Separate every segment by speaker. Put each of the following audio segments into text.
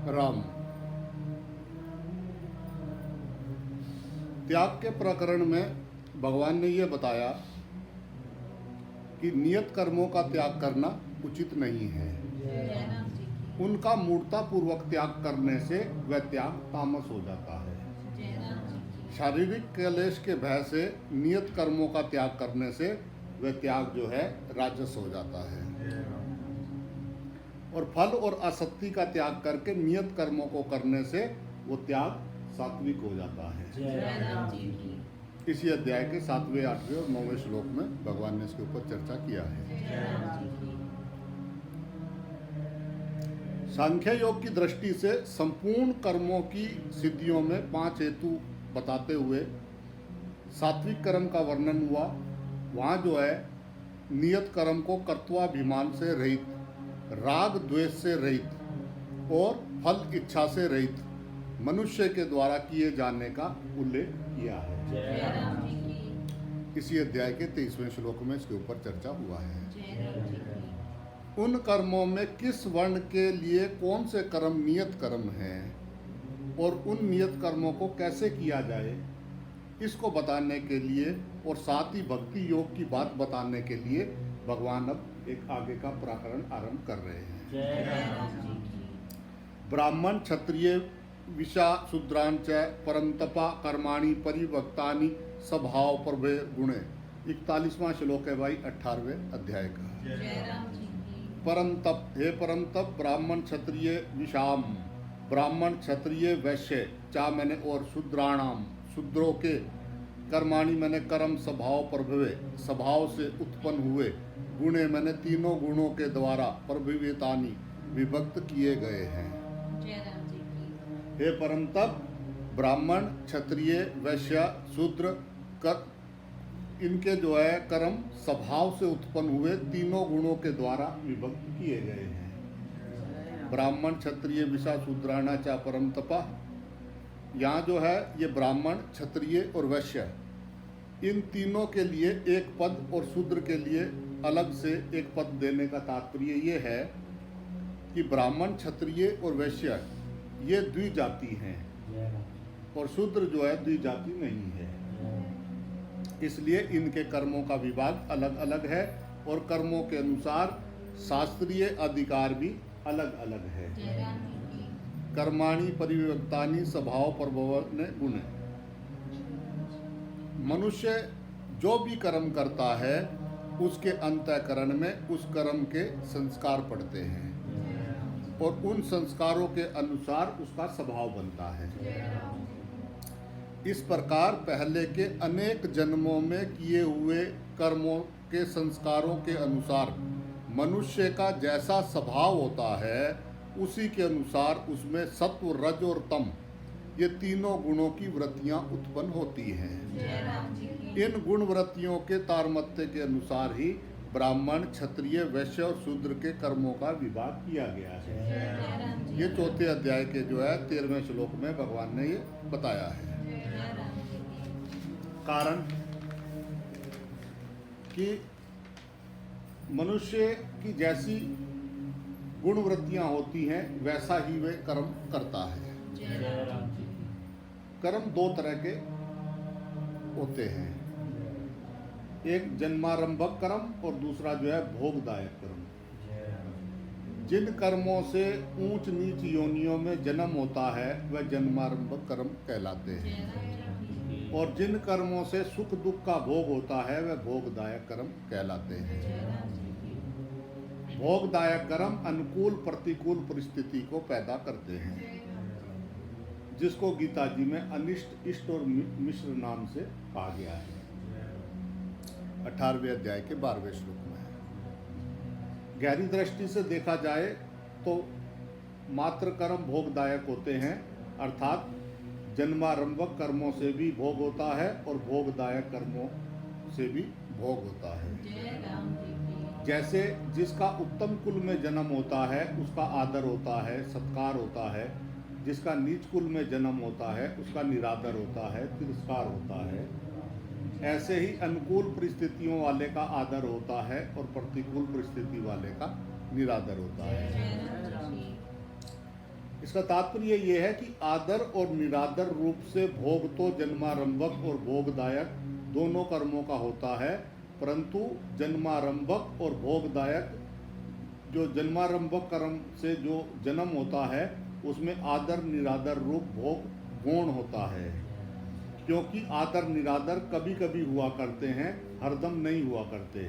Speaker 1: राम। त्याग के प्रकरण में भगवान ने यह बताया कि नियत कर्मों का त्याग करना उचित नहीं है। उनका मूर्ता पूर्वक त्याग करने से वह त्याग तामस हो जाता है। शारीरिक क्लेश के भय से नियत कर्मों का त्याग करने से वह त्याग जो है राजस हो जाता है। और फल और आसक्ति का त्याग करके नियत कर्मों को करने से वो त्याग सात्विक हो जाता है। इसी अध्याय के 7वें, 8वें और 9वें श्लोक में भगवान ने इसके ऊपर चर्चा किया है। सांख्य योग की दृष्टि से संपूर्ण कर्मों की सिद्धियों में 5 हेतु बताते हुए सात्विक कर्म का वर्णन हुआ। वहाँ जो है नियत कर्म को कर्तव्याभिमान से रहित, राग द्वेष से रहित और फल इच्छा से रहित मनुष्य के द्वारा किए जाने का उल्लेख किया है। इसी अध्याय के 23वें श्लोक में इसके ऊपर चर्चा हुआ है। उन कर्मों में किस वर्ण के लिए कौन से कर्म नियत कर्म हैं और उन नियत कर्मों को कैसे किया जाए, इसको बताने के लिए और साथ ही भक्ति योग की बात बताने के लिए भगवान अब एक आगे का प्रकरण आरंभ कर रहे हैं। ब्राह्मण क्षत्रिय विशा शूद्रांच परंतपा कर्माणि परिवक्तानि स्वभाव प्रभे गुणे। 41वां श्लोक है भाई 18वें अध्याय का। परंतप, हे परंतप, ब्राह्मण क्षत्रिय विषाम, ब्राह्मण क्षत्रिय वैश्य चा मैंने और शूद्राणाम, शूद्रों के, कर्माणि मैंने कर्म, स्वभाव प्रभवे स्वभाव से उत्पन्न हुए, गुणे मैंने तीनों गुणों के द्वारा प्रभवितानि विभक्त किए गए हैं। हे परंतप, ब्राह्मण क्षत्रिय वैश्य शूद्र कर इनके जो है कर्म स्वभाव से उत्पन्न हुए तीनों गुणों के द्वारा विभक्त किए गए हैं। ब्राह्मण क्षत्रिय विशा शूद्राणा चा परम तपा, यहाँ जो है ये ब्राह्मण क्षत्रिय और वैश्य इन तीनों के लिए एक पद और शूद्र के लिए अलग से एक पद देने का तात्पर्य ये है कि ब्राह्मण क्षत्रिय और वैश्य ये द्विजाति हैं और शूद्र जो है द्विजाति नहीं है। इसलिए इनके कर्मों का विभाग अलग अलग है और कर्मों के अनुसार शास्त्रीय अधिकार भी अलग अलग है। कर्माणि परिविभक्तानि स्वभाव प्रभवने गुण। मनुष्य जो भी कर्म करता है उसके अंतःकरण में उस कर्म के संस्कार पड़ते हैं और उन संस्कारों के अनुसार उसका स्वभाव बनता है। इस प्रकार पहले के अनेक जन्मों में किए हुए कर्मों के संस्कारों के अनुसार मनुष्य का जैसा स्वभाव होता है उसी के अनुसार उसमें सत्व, रज और तम ये तीनों गुणों की वृत्तियां उत्पन्न होती हैं। इन गुण वृत्तियों के तारतम्य के अनुसार ही ब्राह्मण क्षत्रिय वैश्य और शूद्र के कर्मों का विभाग किया गया है। ये 4थे अध्याय के जो है 13वें श्लोक में भगवान ने ये बताया है। कारण कि मनुष्य की जैसी गुण वृत्तियां होती हैं वैसा ही वे कर्म करता है। कर्म 2 तरह के होते हैं, एक जन्मारंभक कर्म और दूसरा जो है भोगदायक कर्म। जिन कर्मों से ऊंच नीच योनियों में जन्म होता है वह जन्मारंभक कर्म कहलाते हैं और जिन कर्मों से सुख दुख का भोग होता है वह भोगदायक कर्म कहलाते हैं। भोगदायक कर्म अनुकूल प्रतिकूल परिस्थिति को पैदा करते हैं जिसको गीता जी में अनिष्ट, इष्ट और मिश्र नाम से कहा गया है। 18वें अध्याय के 12वें श्लोक में है। गहरी दृष्टि से देखा जाए तो मात्र कर्म भोगदायक होते हैं, अर्थात जन्मारंभक कर्मों से भी भोग होता है और भोगदायक कर्मों से भी भोग होता है। जैसे जिसका उत्तम कुल में जन्म होता है उसका आदर होता है, सत्कार होता है, जिसका नीच कुल में जन्म होता है उसका निरादर होता है, तिरस्कार होता है। ऐसे ही अनुकूल परिस्थितियों वाले का आदर होता है और प्रतिकूल परिस्थिति वाले का निरादर होता है। इसका तात्पर्य ये है कि आदर और निरादर रूप से भोग तो जन्मारंभक और भोगदायक दोनों कर्मों का होता है, परंतु जन्मारंभक और भोगदायक जो जन्मारंभक कर्म से जो जन्म होता है उसमें आदर निरादर रूप भोग गौण होता है, क्योंकि आदर निरादर कभी कभी हुआ करते हैं, हरदम नहीं हुआ करते।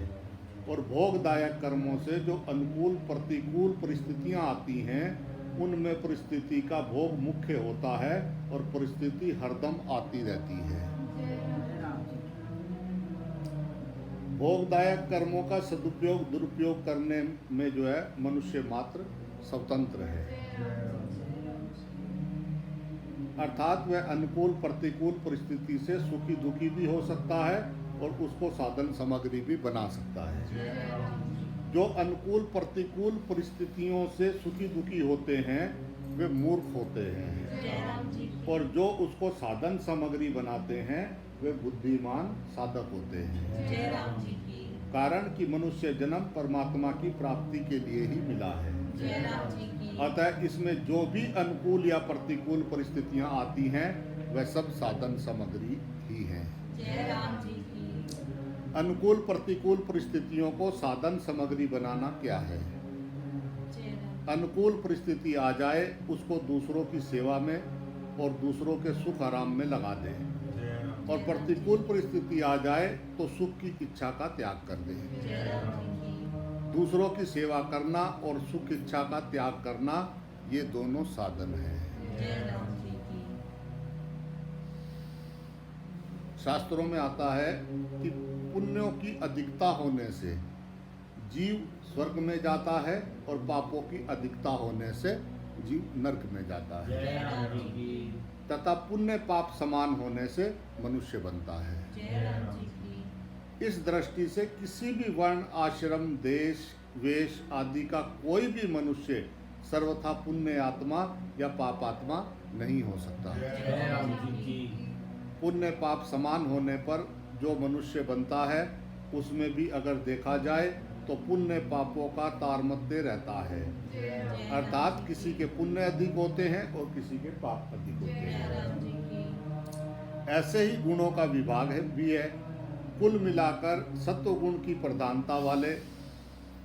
Speaker 1: और भोगदायक कर्मों से जो अनुकूल प्रतिकूल परिस्थितियां आती हैं उनमें परिस्थिति का भोग मुख्य होता है और परिस्थिति हरदम आती रहती है। भोगदायक कर्मों का सदुपयोग दुरुपयोग करने में जो है मनुष्य मात्र स्वतंत्र है, अर्थात वह अनुकूल प्रतिकूल परिस्थिति से सुखी दुखी भी हो सकता है और उसको साधन सामग्री भी बना सकता है। जो अनुकूल प्रतिकूल परिस्थितियों से सुखी दुखी होते हैं वे मूर्ख होते हैं, और जो उसको साधन सामग्री बनाते हैं वे बुद्धिमान साधक होते हैं। कारण कि मनुष्य जन्म परमात्मा की प्राप्ति के लिए ही मिला है। अतः इसमें जो भी अनुकूल या प्रतिकूल परिस्थितियां आती हैं वह सब साधन सामग्री ही हैं। अनुकूल प्रतिकूल परिस्थितियों को साधन सामग्री बनाना क्या है? अनुकूल परिस्थिति आ जाए उसको दूसरों की सेवा में और दूसरों के सुख आराम में लगा दें, और प्रतिकूल परिस्थिति आ जाए तो सुख की इच्छा का त्याग कर दें। दूसरों की सेवा करना और सुख इच्छा का त्याग करना ये दोनों साधन हैं। शास्त्रों में आता है कि पुण्यों की अधिकता होने से जीव स्वर्ग में जाता है और पापों की अधिकता होने से जीव नरक में जाता है, तथा पुण्य पाप समान होने से मनुष्य बनता है। इस दृष्टि से किसी भी वर्ण आश्रम देश वेश आदि का कोई भी मनुष्य सर्वथा पुण्य आत्मा या पापात्मा नहीं हो सकता। पुण्य पाप समान होने पर जो मनुष्य बनता है उसमें भी अगर देखा जाए तो पुण्य पापों का तारतम्य रहता है, अर्थात किसी के पुण्य अधिक होते हैं और किसी के पाप अधिक होते हैं। ऐसे ही गुणों का विभाग भी है। कुल मिलाकर सत्वगुण की प्रधानता वाले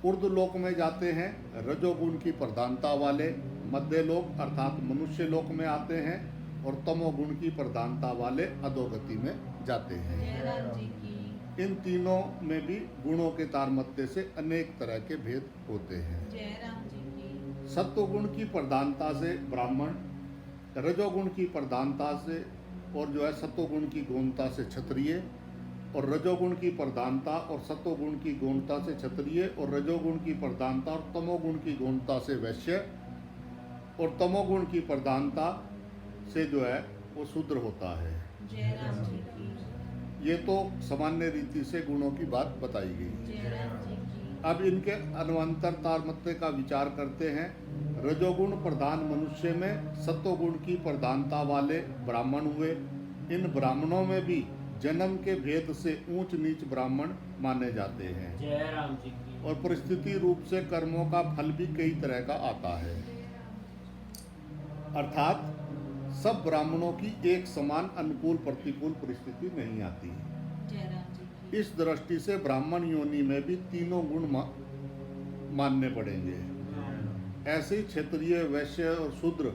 Speaker 1: ऊर्ध्व लोक में जाते हैं, रजोगुण की प्रधानता वाले मध्य लोक अर्थात मनुष्य लोक में आते हैं, और तमोगुण की प्रधानता वाले अधोगति में जाते हैं। इन तीनों में भी गुणों के तारतम्य से अनेक तरह के भेद होते हैं। सत्वगुण की प्रधानता से ब्राह्मण, रजोगुण की प्रधानता से और जो है सत्वगुण की गौणता से क्षत्रिय, और रजोगुण की प्रधानता और सत्वगुण की गौणता से क्षत्रिय, और रजोगुण की प्रधानता और तमोगुण की गौणता से वैश्य, और तमोगुण की प्रधानता से जो है वो शूद्र होता है। ये तो सामान्य रीति से गुणों की बात बताई गई। अब इनके अन्वंतर तारतम्य का विचार करते हैं। रजोगुण प्रधान मनुष्य में सत्वगुण की प्रधानता वाले ब्राह्मण हुए। इन ब्राह्मणों में भी जन्म के भेद से ऊंच नीच ब्राह्मण माने जाते हैं, और परिस्थिति रूप से कर्मों का फल भी कई तरह का आता है, अर्थात सब ब्राह्मणों की एक समान अनुकूल प्रतिकूल परिस्थिति नहीं आती है। इस दृष्टि से ब्राह्मण योनि में भी तीनों गुण मानने पड़ेंगे। ऐसे ही क्षत्रिय वैश्य और शूद्र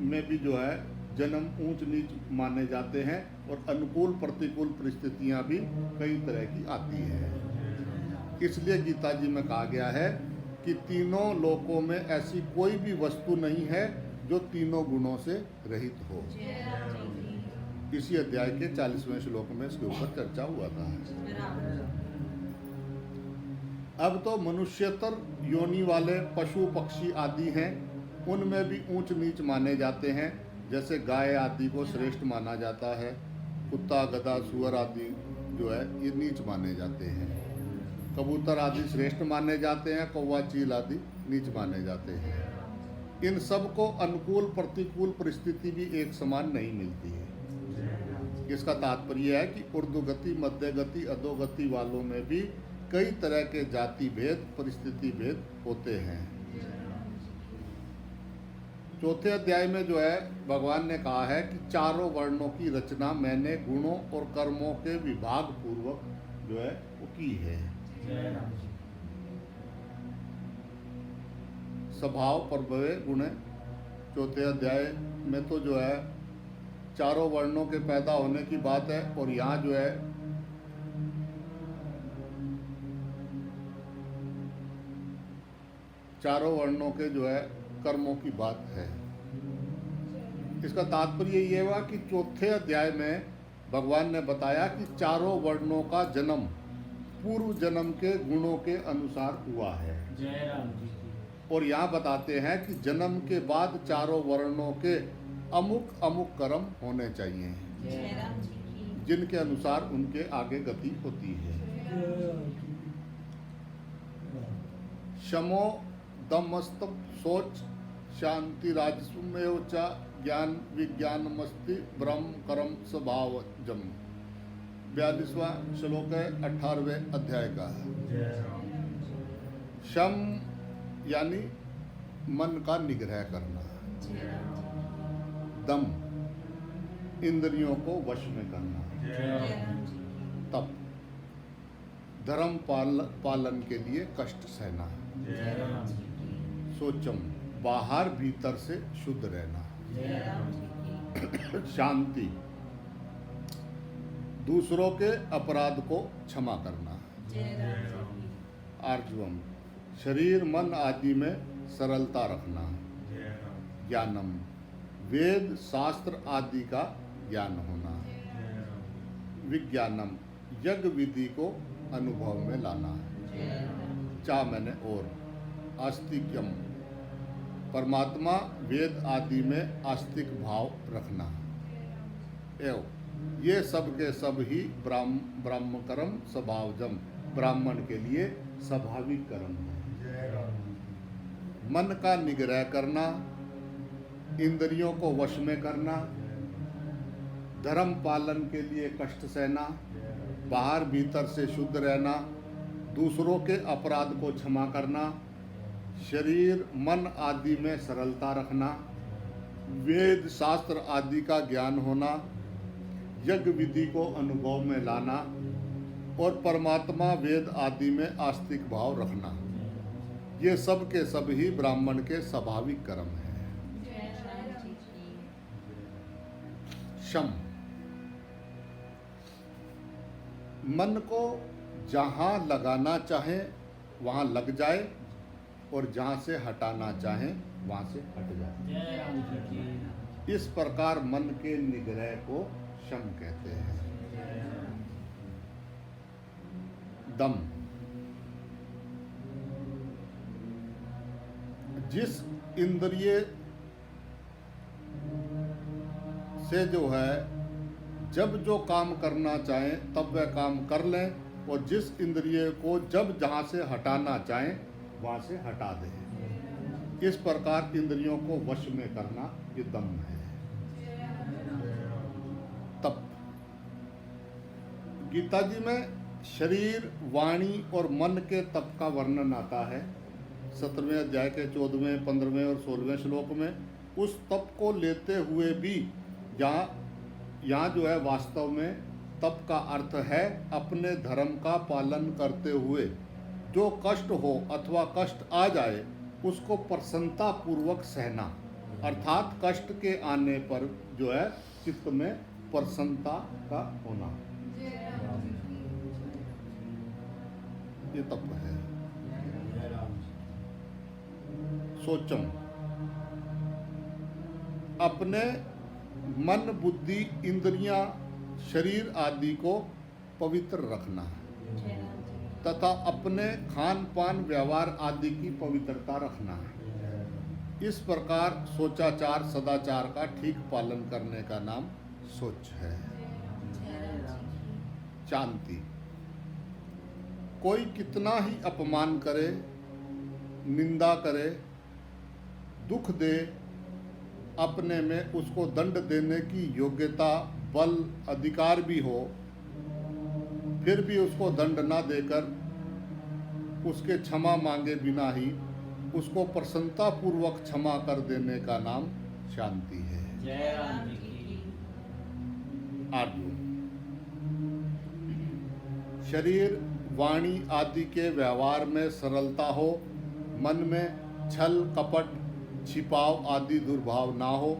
Speaker 1: में भी जो है जन्म ऊंच नीच माने जाते हैं, और अनुकूल प्रतिकूल परिस्थितियां भी कई तरह की आती है। इसलिए गीता जी में कहा गया है कि तीनों लोकों में ऐसी कोई भी वस्तु नहीं है जो तीनों गुणों से रहित हो। इसी अध्याय के 40वें श्लोक में इसके ऊपर चर्चा हुआ था। अब तो मनुष्यतर योनि वाले पशु पक्षी आदि हैं, उनमें भी ऊंच नीच माने जाते हैं। जैसे गाय आदि को श्रेष्ठ माना जाता है, कुत्ता गधा सुअर आदि जो है ये नीच माने जाते हैं। कबूतर आदि श्रेष्ठ माने जाते हैं, कौवा चील आदि नीच माने जाते हैं। इन सब को अनुकूल प्रतिकूल परिस्थिति भी एक समान नहीं मिलती है। इसका तात्पर्य है कि ऊर्ध्वगति, मध्य गति, अधोगति वालों में भी कई तरह के जाति भेद, परिस्थिति भेद होते हैं। चौथे अध्याय में जो है भगवान ने कहा है कि चारों वर्णों की रचना मैंने गुणों और कर्मों के विभाग पूर्वक जो है वो की है। स्वभाव प्रभवे गुण, चौथे अध्याय में तो जो है चारों वर्णों के पैदा होने की बात है, और यहाँ जो है चारों वर्णों के जो है कर्मों की बात है। इसका तात्पर्य ये हुआ कि चौथे अध्याय में भगवान ने बताया कि चारों वर्णों का जन्म पूर्व जन्म के गुणों के अनुसार हुआ है। और यहाँ बताते हैं कि जन्म के बाद चारों वर्णों के अमुक अमुक कर्म होने चाहिए, जिनके अनुसार उनके आगे गति होती है। शमो दमस्तप सोच शांति राजसुमेव च ज्ञान विज्ञान मस्ति ब्रह्म कर्म स्वभावजम। 42वां श्लोक है 18वें अध्याय का। शम यानी मन का निग्रह करना, दम इंद्रियों को वश में करना, तप धर्म पालन के लिए कष्ट सहना, सोचम बाहर भीतर से शुद्ध रहना, शांति दूसरों के अपराध को क्षमा करना, आर्जवम शरीर मन आदि में सरलता रखना, ज्ञानम वेद शास्त्र आदि का ज्ञान होना, विज्ञानम यज्ञ विधि को अनुभव में लाना, चा मैंने और आस्तिक्यम परमात्मा वेद आदि में आस्तिक भाव रखना। एवं ये सब के सब ही ब्राह्म कर्म स्वभावजम ब्राह्मण के लिए स्वाभाविक कर्म है। मन का निग्रह करना, इंद्रियों को वश में करना, धर्म पालन के लिए कष्ट सहना, बाहर भीतर से शुद्ध रहना, दूसरों के अपराध को क्षमा करना, शरीर मन आदि में सरलता रखना, वेद शास्त्र आदि का ज्ञान होना, यज्ञ विधि को अनुभव में लाना और परमात्मा वेद आदि में आस्तिक भाव रखना, ये सब के सब ही ब्राह्मण के स्वाभाविक कर्म हैं। शम मन को जहाँ लगाना चाहे वहाँ लग जाए और जहाँ से हटाना चाहे वहाँ से हट जाए। इस प्रकार मन के निग्रह को शम कहते हैं। दम जिस इंद्रिय से जो है जब जो काम करना चाहें तब वह काम कर लें, और जिस इंद्रिय को जब जहाँ से हटाना चाहें वहाँ से हटा दें। इस प्रकार इंद्रियों को वश में करना ये दम है। तप गीता जी में शरीर वाणी और मन के तप का वर्णन आता है। 17वें अध्याय के 14वें 15वें और 16वें श्लोक में उस तप को लेते हुए भी यहाँ जो है वास्तव में तप का अर्थ है अपने धर्म का पालन करते हुए जो कष्ट हो अथवा कष्ट आ जाए उसको प्रसन्नता पूर्वक सहना, अर्थात कष्ट के आने पर जो है चित्त में प्रसन्नता का होना, ये तप है। सोचम अपने मन बुद्धि इंद्रियां शरीर आदि को पवित्र रखना तथा अपने खान पान व्यवहार आदि की पवित्रता रखना है। इस प्रकार सोचाचार सदाचार का ठीक पालन करने का नाम सोच है। शांति कोई कितना ही अपमान करे, निंदा करे, दुख दे, अपने में उसको दंड देने की योग्यता बल अधिकार भी हो, फिर भी उसको दंड ना देकर उसके क्षमा मांगे बिना ही उसको प्रसन्नता पूर्वक क्षमा कर देने का नाम शांति है।
Speaker 2: जय राम जी की।
Speaker 1: अर्जुन, शरीर वाणी आदि के व्यवहार में सरलता हो, मन में छल कपट छिपाव आदि दुर्भाव ना हो,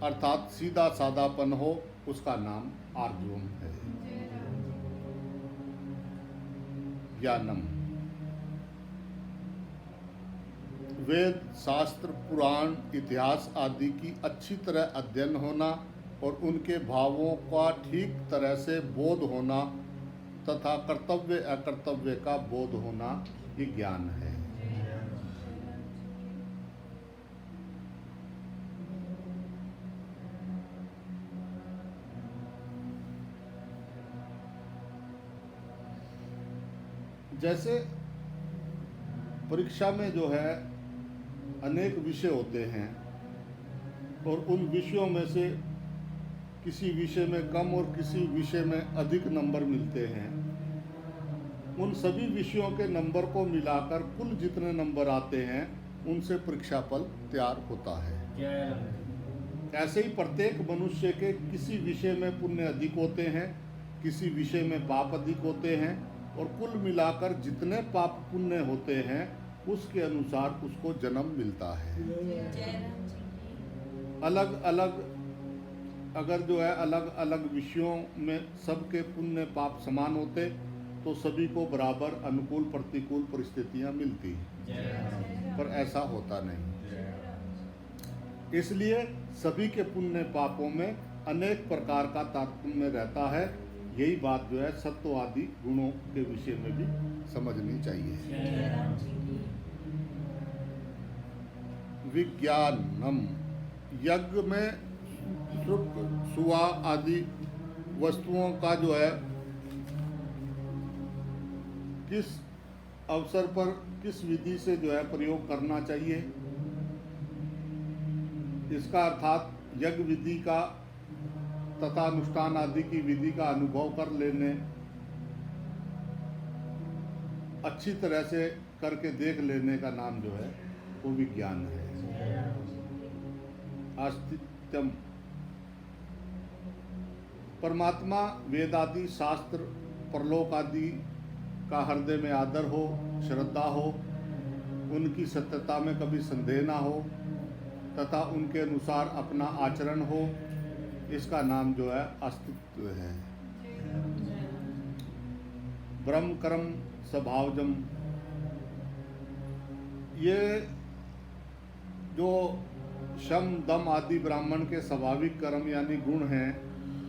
Speaker 1: अर्थात सीधा सादापन हो, उसका नाम अर्जुन है। ज्ञानम, वेद शास्त्र पुराण इतिहास आदि की अच्छी तरह अध्ययन होना और उनके भावों का ठीक तरह से बोध होना तथा कर्तव्य अकर्तव्य का बोध होना, ये ज्ञान है। जैसे परीक्षा में जो है अनेक विषय होते हैं और उन विषयों में से किसी विषय में कम और किसी विषय में अधिक नंबर मिलते हैं। उन सभी विषयों के नंबर को मिलाकर कुल जितने नंबर आते हैं उनसे परीक्षा फल तैयार होता है। ऐसे ही प्रत्येक मनुष्य के किसी विषय में पुण्य अधिक होते हैं, किसी विषय में पाप अधिक होते हैं और कुल मिलाकर जितने पाप पुण्य होते हैं उसके अनुसार उसको जन्म मिलता है। अलग अलग अगर जो है अलग अलग विषयों में सबके पुण्य पाप समान होते तो सभी को बराबर अनुकूल प्रतिकूल परिस्थितियां मिलती, पर ऐसा होता नहीं। इसलिए सभी के पुण्य पापों में अनेक प्रकार का तारतम्य रहता है। यही बात जो है सत्व आदि गुणों के विषय में भी समझनी चाहिए। विज्ञानम, यज्ञ में श्रुत सुआ आदि वस्तुओं का जो है किस अवसर पर किस विधि से जो है प्रयोग करना चाहिए, इसका अर्थात यज्ञ विधि का तथा अनुष्ठान आदि की विधि का अनुभव कर लेने, अच्छी तरह से करके देख लेने का नाम जो है वो विज्ञान है। अस्तित्वम, परमात्मा वेद आदि शास्त्र परलोक आदि का हृदय में आदर हो, श्रद्धा हो, उनकी सत्यता में कभी संदेह ना हो तथा उनके अनुसार अपना आचरण हो, इसका नाम जो है अस्तित्व है। ब्रह्म कर्म स्वभावजम, ये जो शम दम आदि ब्राह्मण के स्वाभाविक कर्म यानी गुण हैं,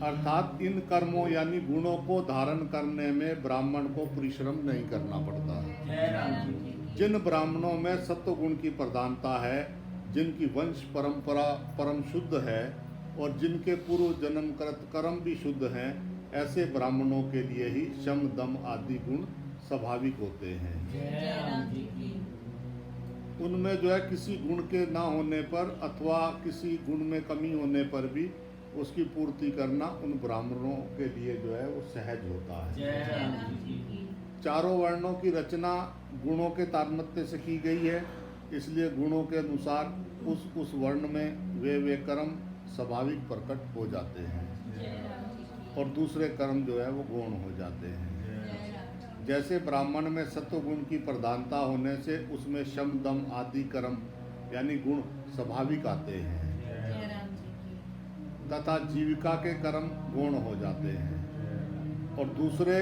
Speaker 1: अर्थात इन कर्मों यानी गुणों को धारण करने में ब्राह्मण को परिश्रम नहीं करना पड़ता है। जिन ब्राह्मणों में सत्व गुण की प्रधानता है, जिनकी वंश परंपरा परम शुद्ध है और जिनके पूर्व जन्मकृत कर्म भी शुद्ध हैं, ऐसे ब्राह्मणों के लिए ही शम दम आदि गुण स्वाभाविक होते हैं। उनमें जो है किसी गुण के ना होने पर अथवा किसी गुण में कमी होने पर भी उसकी पूर्ति करना उन ब्राह्मणों के लिए जो है वो सहज होता है। चारों वर्णों की रचना गुणों के तारतम्य से की गई है, इसलिए गुणों के अनुसार उस वर्ण में वे कर्म स्वाभाविक प्रकट हो जाते हैं और दूसरे कर्म जो है वो गौण हो जाते हैं। जैसे ब्राह्मण में सत्व गुण की प्रधानता होने से उसमें शम दम आदि कर्म यानी गुण स्वाभाविक आते हैं तथा जीविका के कर्म गौण हो जाते हैं, और दूसरे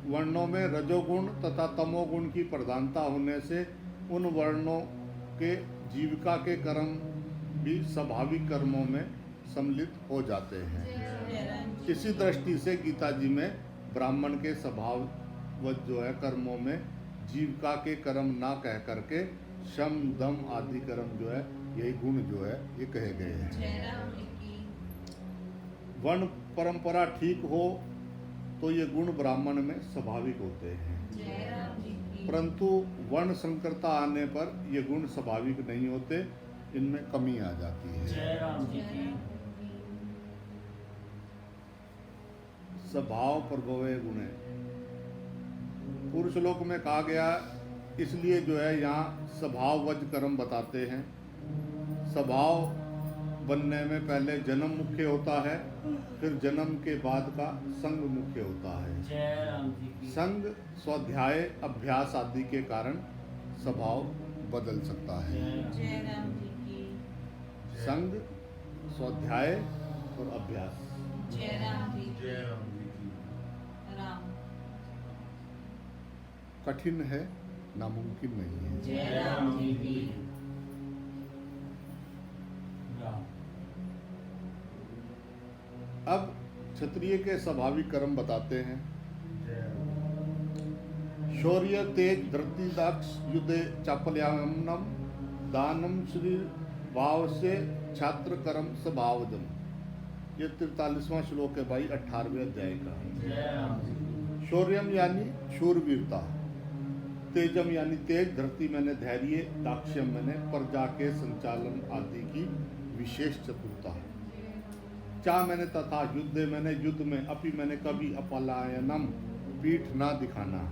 Speaker 1: वर्णों में रजोगुण तथा तमोगुण की प्रधानता होने से उन वर्णों के जीविका के कर्म भी स्वाभाविक कर्मों में सम्मिलित हो जाते हैं। इसी दृष्टि से गीता जी में ब्राह्मण के स्वभाववत जो है कर्मों में जीविका के कर्म ना कह करके शम दम आदि कर्म जो है यही गुण जो है ये कहे गए हैं। वर्ण परंपरा ठीक हो तो ये गुण ब्राह्मण में स्वाभाविक होते हैं, परंतु वर्ण संकरता आने पर ये गुण स्वाभाविक नहीं होते, इनमें कमी आ जाती है। स्वभाव प्रभवे गुणे। पूर्व श्लोक में कहा गया, इसलिए जो है यहाँ स्वभाववज कर्म बताते हैं। स्वभाव बनने में पहले जन्म मुख्य होता है, फिर जन्म के बाद का संग मुख्य होता है। संग, स्वाध्याय, अभ्यास आदि के कारण स्वभाव बदल सकता है। संग, स्वाध्याय और अभ्यास। कठिन है, नामुमकिन नहीं है। अब क्षत्रिय के स्वाभाविक कर्म बताते हैं। शौर्य, तेज, धृति, दक्ष, युद्धे, चापल्यायनम, दानम, श्री भाव से छात्र कर्म स्वभावजम। ये 43वां श्लोक है भाई 18वें अध्याय का। शौर्यम यानी शूरवीरता, तेजम यानी तेज, धृति मैंने धैर्य, दाक्ष्यम मैंने प्रजा के संचालन आदि की विशेष चतुरता, चा मैंने तथा, युद्ध मैंने युद्ध में, अपि मैंने कभी, अपलायनम पीठ ना दिखाना,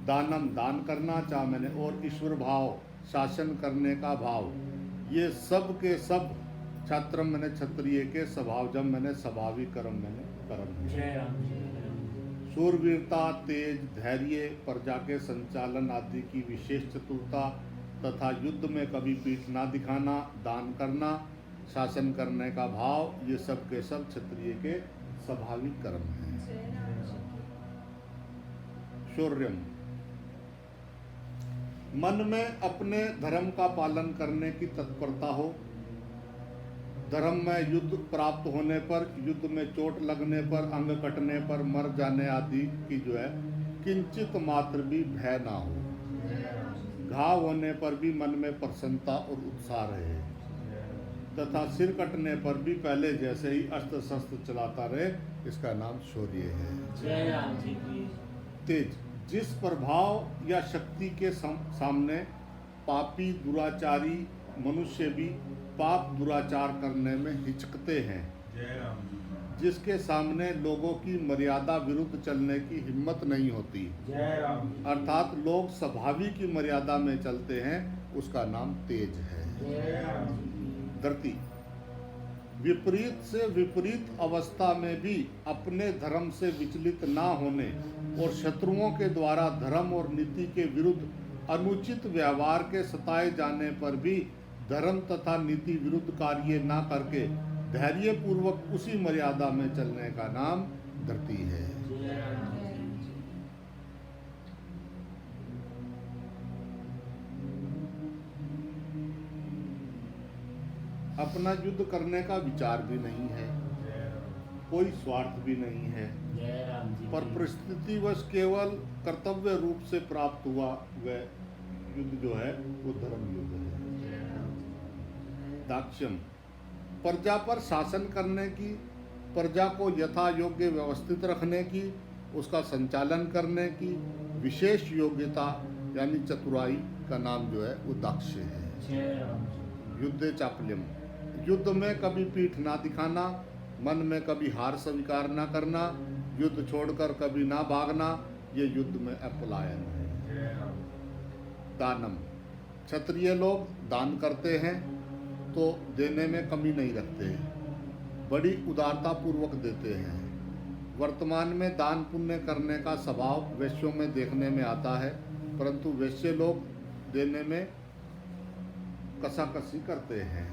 Speaker 1: दानम दान करना, चा मैंने और, ईश्वर भाव शासन करने का भाव। ये सब के सब छात्रम मैंने क्षत्रिय के स्वभाव, जब मैंने स्वाभाविक कर्म मैंने कर्म। शूरवीरता, तेज, धैर्य, प्रजा के संचालन आदि की विशेष चतुरता तथा युद्ध में कभी पीठ ना दिखाना, दान करना, शासन करने का भाव, ये सब के सब क्षत्रिय के स्वाभाविक कर्म हैं। शौर्यम, मन में अपने धर्म का पालन करने की तत्परता हो। धर्म में युद्ध प्राप्त होने पर, युद्ध में चोट लगने पर, अंग कटने पर, मर जाने आदि की जो है किंचित मात्र भी भय ना हो। घाव होने पर भी मन में प्रसन्नता और उत्साह रहे तथा सिर कटने पर भी पहले जैसे ही अस्त्र शस्त्र चलाता रहे, इसका नाम शौर्य है। तेज, जिस प्रभाव या शक्ति के सामने पापी दुराचारी मनुष्य भी पाप दुराचार करने में हिचकते हैं, जिसके सामने लोगों की मर्यादा विरुद्ध चलने की हिम्मत नहीं होती, अर्थात लोग स्वाभाविक की मर्यादा में चलते हैं, उसका नाम तेज है। धृति, विपरीत से विपरीत अवस्था में भी अपने धर्म से विचलित ना होने और शत्रुओं के द्वारा धर्म और नीति के विरुद्ध अनुचित व्यवहार के सताए जाने पर भी धर्म तथा नीति विरुद्ध कार्य ना करके धैर्य पूर्वक उसी मर्यादा में चलने का नाम धृति है। अपना युद्ध करने का विचार भी नहीं है, कोई स्वार्थ भी नहीं है, पर परिस्थितिवश केवल कर्तव्य रूप से प्राप्त हुआ वह युद्ध जो है वो धर्म युद्ध है। दाक्ष्यम, प्रजा पर शासन करने की, प्रजा को यथा योग्य व्यवस्थित रखने की, उसका संचालन करने की विशेष योग्यता यानी चतुराई का नाम जो है वो दाक्ष्य है। युद्धे चापल्यम, युद्ध में कभी पीठ ना दिखाना, मन में कभी हार स्वीकार ना करना, युद्ध छोड़कर कभी ना भागना, ये युद्ध में अपलायन है। दानम, क्षत्रिय लोग दान करते हैं तो देने में कमी नहीं रखते, बड़ी उदारता पूर्वक देते हैं। वर्तमान में दान पुण्य करने का स्वभाव वैश्यों में देखने में आता है, परंतु वैश्य लोग देने में कसाकसी करते हैं,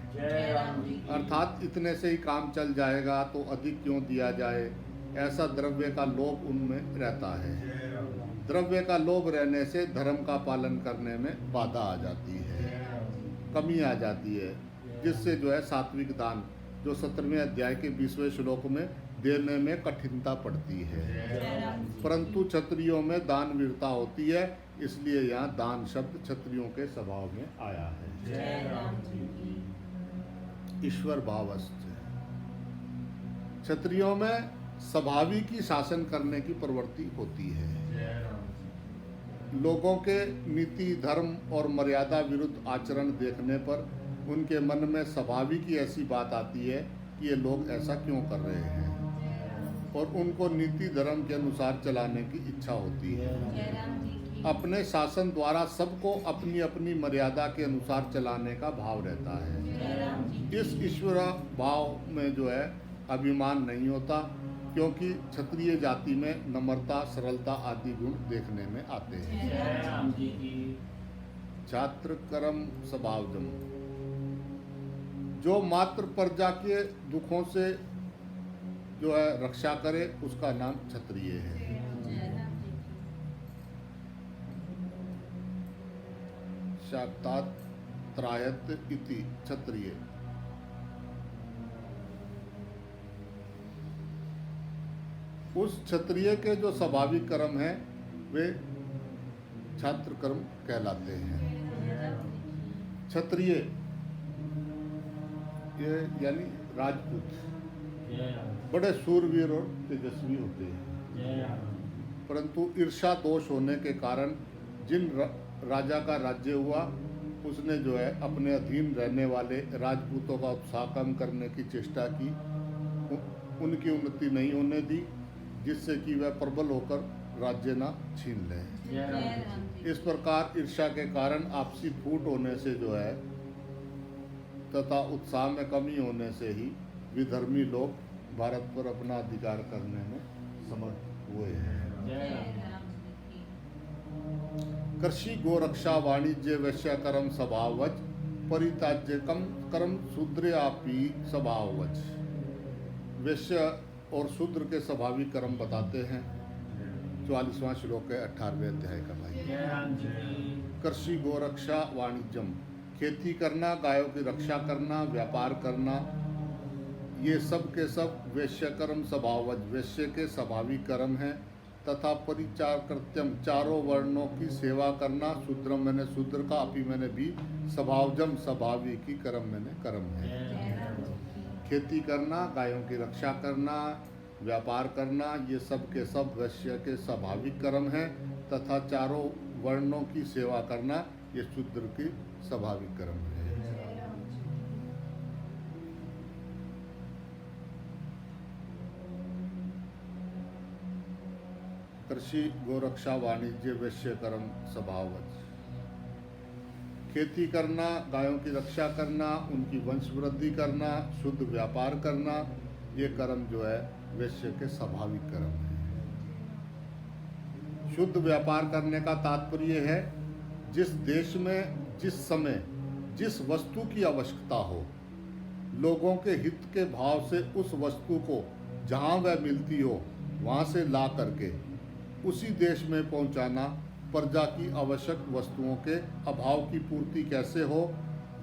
Speaker 1: अर्थात इतने से ही काम चल जाएगा तो अधिक क्यों दिया जाए, ऐसा द्रव्य का लोभ उनमें रहता है। द्रव्य का लोभ रहने से धर्म का पालन करने में बाधा आ जाती है, कमी आ जाती है, जिससे जो है सात्विक दान जो 17वें अध्याय के 20वें श्लोक में देने में कठिनता पड़ती है, परंतु क्षत्रियों में दान वीरता होती है, इसलिए यहाँ दान शब्द क्षत्रियों के स्वभाव में आया है। ईश्वर भावस्थ, क्षत्रियों में स्वाभाविक ही शासन करने की प्रवृत्ति होती है। लोगों के नीति, धर्म और मर्यादा विरुद्ध आचरण देखने पर उनके मन में स्वाभाविक ही ऐसी बात आती है कि ये लोग ऐसा क्यों कर रहे हैं, और उनको नीति धर्म के अनुसार चलाने की इच्छा होती है।
Speaker 2: जय राम जी की।
Speaker 1: अपने शासन द्वारा सबको अपनी अपनी मर्यादा के अनुसार चलाने का भाव रहता है।
Speaker 2: जय राम जी की।
Speaker 1: इस ईश्वर भाव में जो है अभिमान नहीं होता, क्योंकि क्षत्रिय जाति में नम्रता, सरलता आदि गुण देखने में आते हैं।
Speaker 2: जय राम जी की।
Speaker 1: छात्र कर्म स्वभावजम, जो मात्र प्रजा के दुखों से जो है रक्षा करे उसका नाम क्षत्रिय है।
Speaker 2: जय राम जी की।
Speaker 1: साक्षात त्रायत इति क्षत्रिय। उस क्षत्रिय के जो स्वाभाविक कर्म हैं वे छात्र कर्म कहलाते हैं। क्षत्रिय ये यानी राजपूत बड़े शूरवीर और तेजस्वी होते हैं, परंतु ईर्षा दोष होने के कारण जिन राजा का राज्य हुआ उसने जो है अपने अधीन रहने वाले राजपूतों का उत्साह कम करने की चेष्टा की, उनकी उन्नति नहीं होने दी, जिससे कि वह प्रबल होकर राज्य न छीन ले।
Speaker 2: जय राम जी।
Speaker 1: इस प्रकार ईर्षा के कारण आपसी फूट होने से जो है तथा उत्साह में कमी होने से ही विधर्मी लोग भारत पर अपना अधिकार करने में समर्थ हुए हैं।
Speaker 2: जय राम जी की।
Speaker 1: कृषि गोरक्षा वाणिज्य वैश्य कर्म स्वभावज परिताज्य कम कर्म शूद्रापि स्वभावज। वैश्य और शूद्र के स्वाभाविक कर्म बताते हैं 44वां श्लोक है 18वें अध्याय का भाई।
Speaker 2: जय राम जी की।
Speaker 1: कृषि गोरक्षा वाणिज्यम, खेती करना, गायों की रक्षा करना, व्यापार करना, ये सब के सब वैश्य कर्म स्वभावज वैश्य के स्वाभाविक कर्म हैं। तथा परिचार कृत्यम, चारों वर्णों की सेवा करना, शूद्रम मैंने शूद्र का, अपि मैंने भी, स्वभावजम स्वाभाविक की कर्म मैंने कर्म है।
Speaker 2: जय राम जी की।
Speaker 1: खेती करना, गायों की रक्षा करना, व्यापार करना, ये सब के सब वैश्य के स्वाभाविक कर्म हैं। तथा चारों वर्णों की सेवा करना, ये शूद्र की स्वाभाविक कर्म है।
Speaker 2: जय राम जी की।
Speaker 1: कृषि गोरक्षा वाणिज्य वैश्य कर्म स्वभावज, खेती करना, गायों की रक्षा करना, उनकी वंश वृद्धि करना, शुद्ध व्यापार करना, ये कर्म जो है वैश्य के स्वाभाविक कर्म है। शुद्ध व्यापार करने का तात्पर्य है जिस देश में जिस समय जिस वस्तु की आवश्यकता हो, लोगों के हित के भाव से उस वस्तु को जहाँ वह मिलती हो वहाँ से ला करके उसी देश में पहुँचाना, प्रजा की आवश्यक वस्तुओं के अभाव की पूर्ति कैसे हो,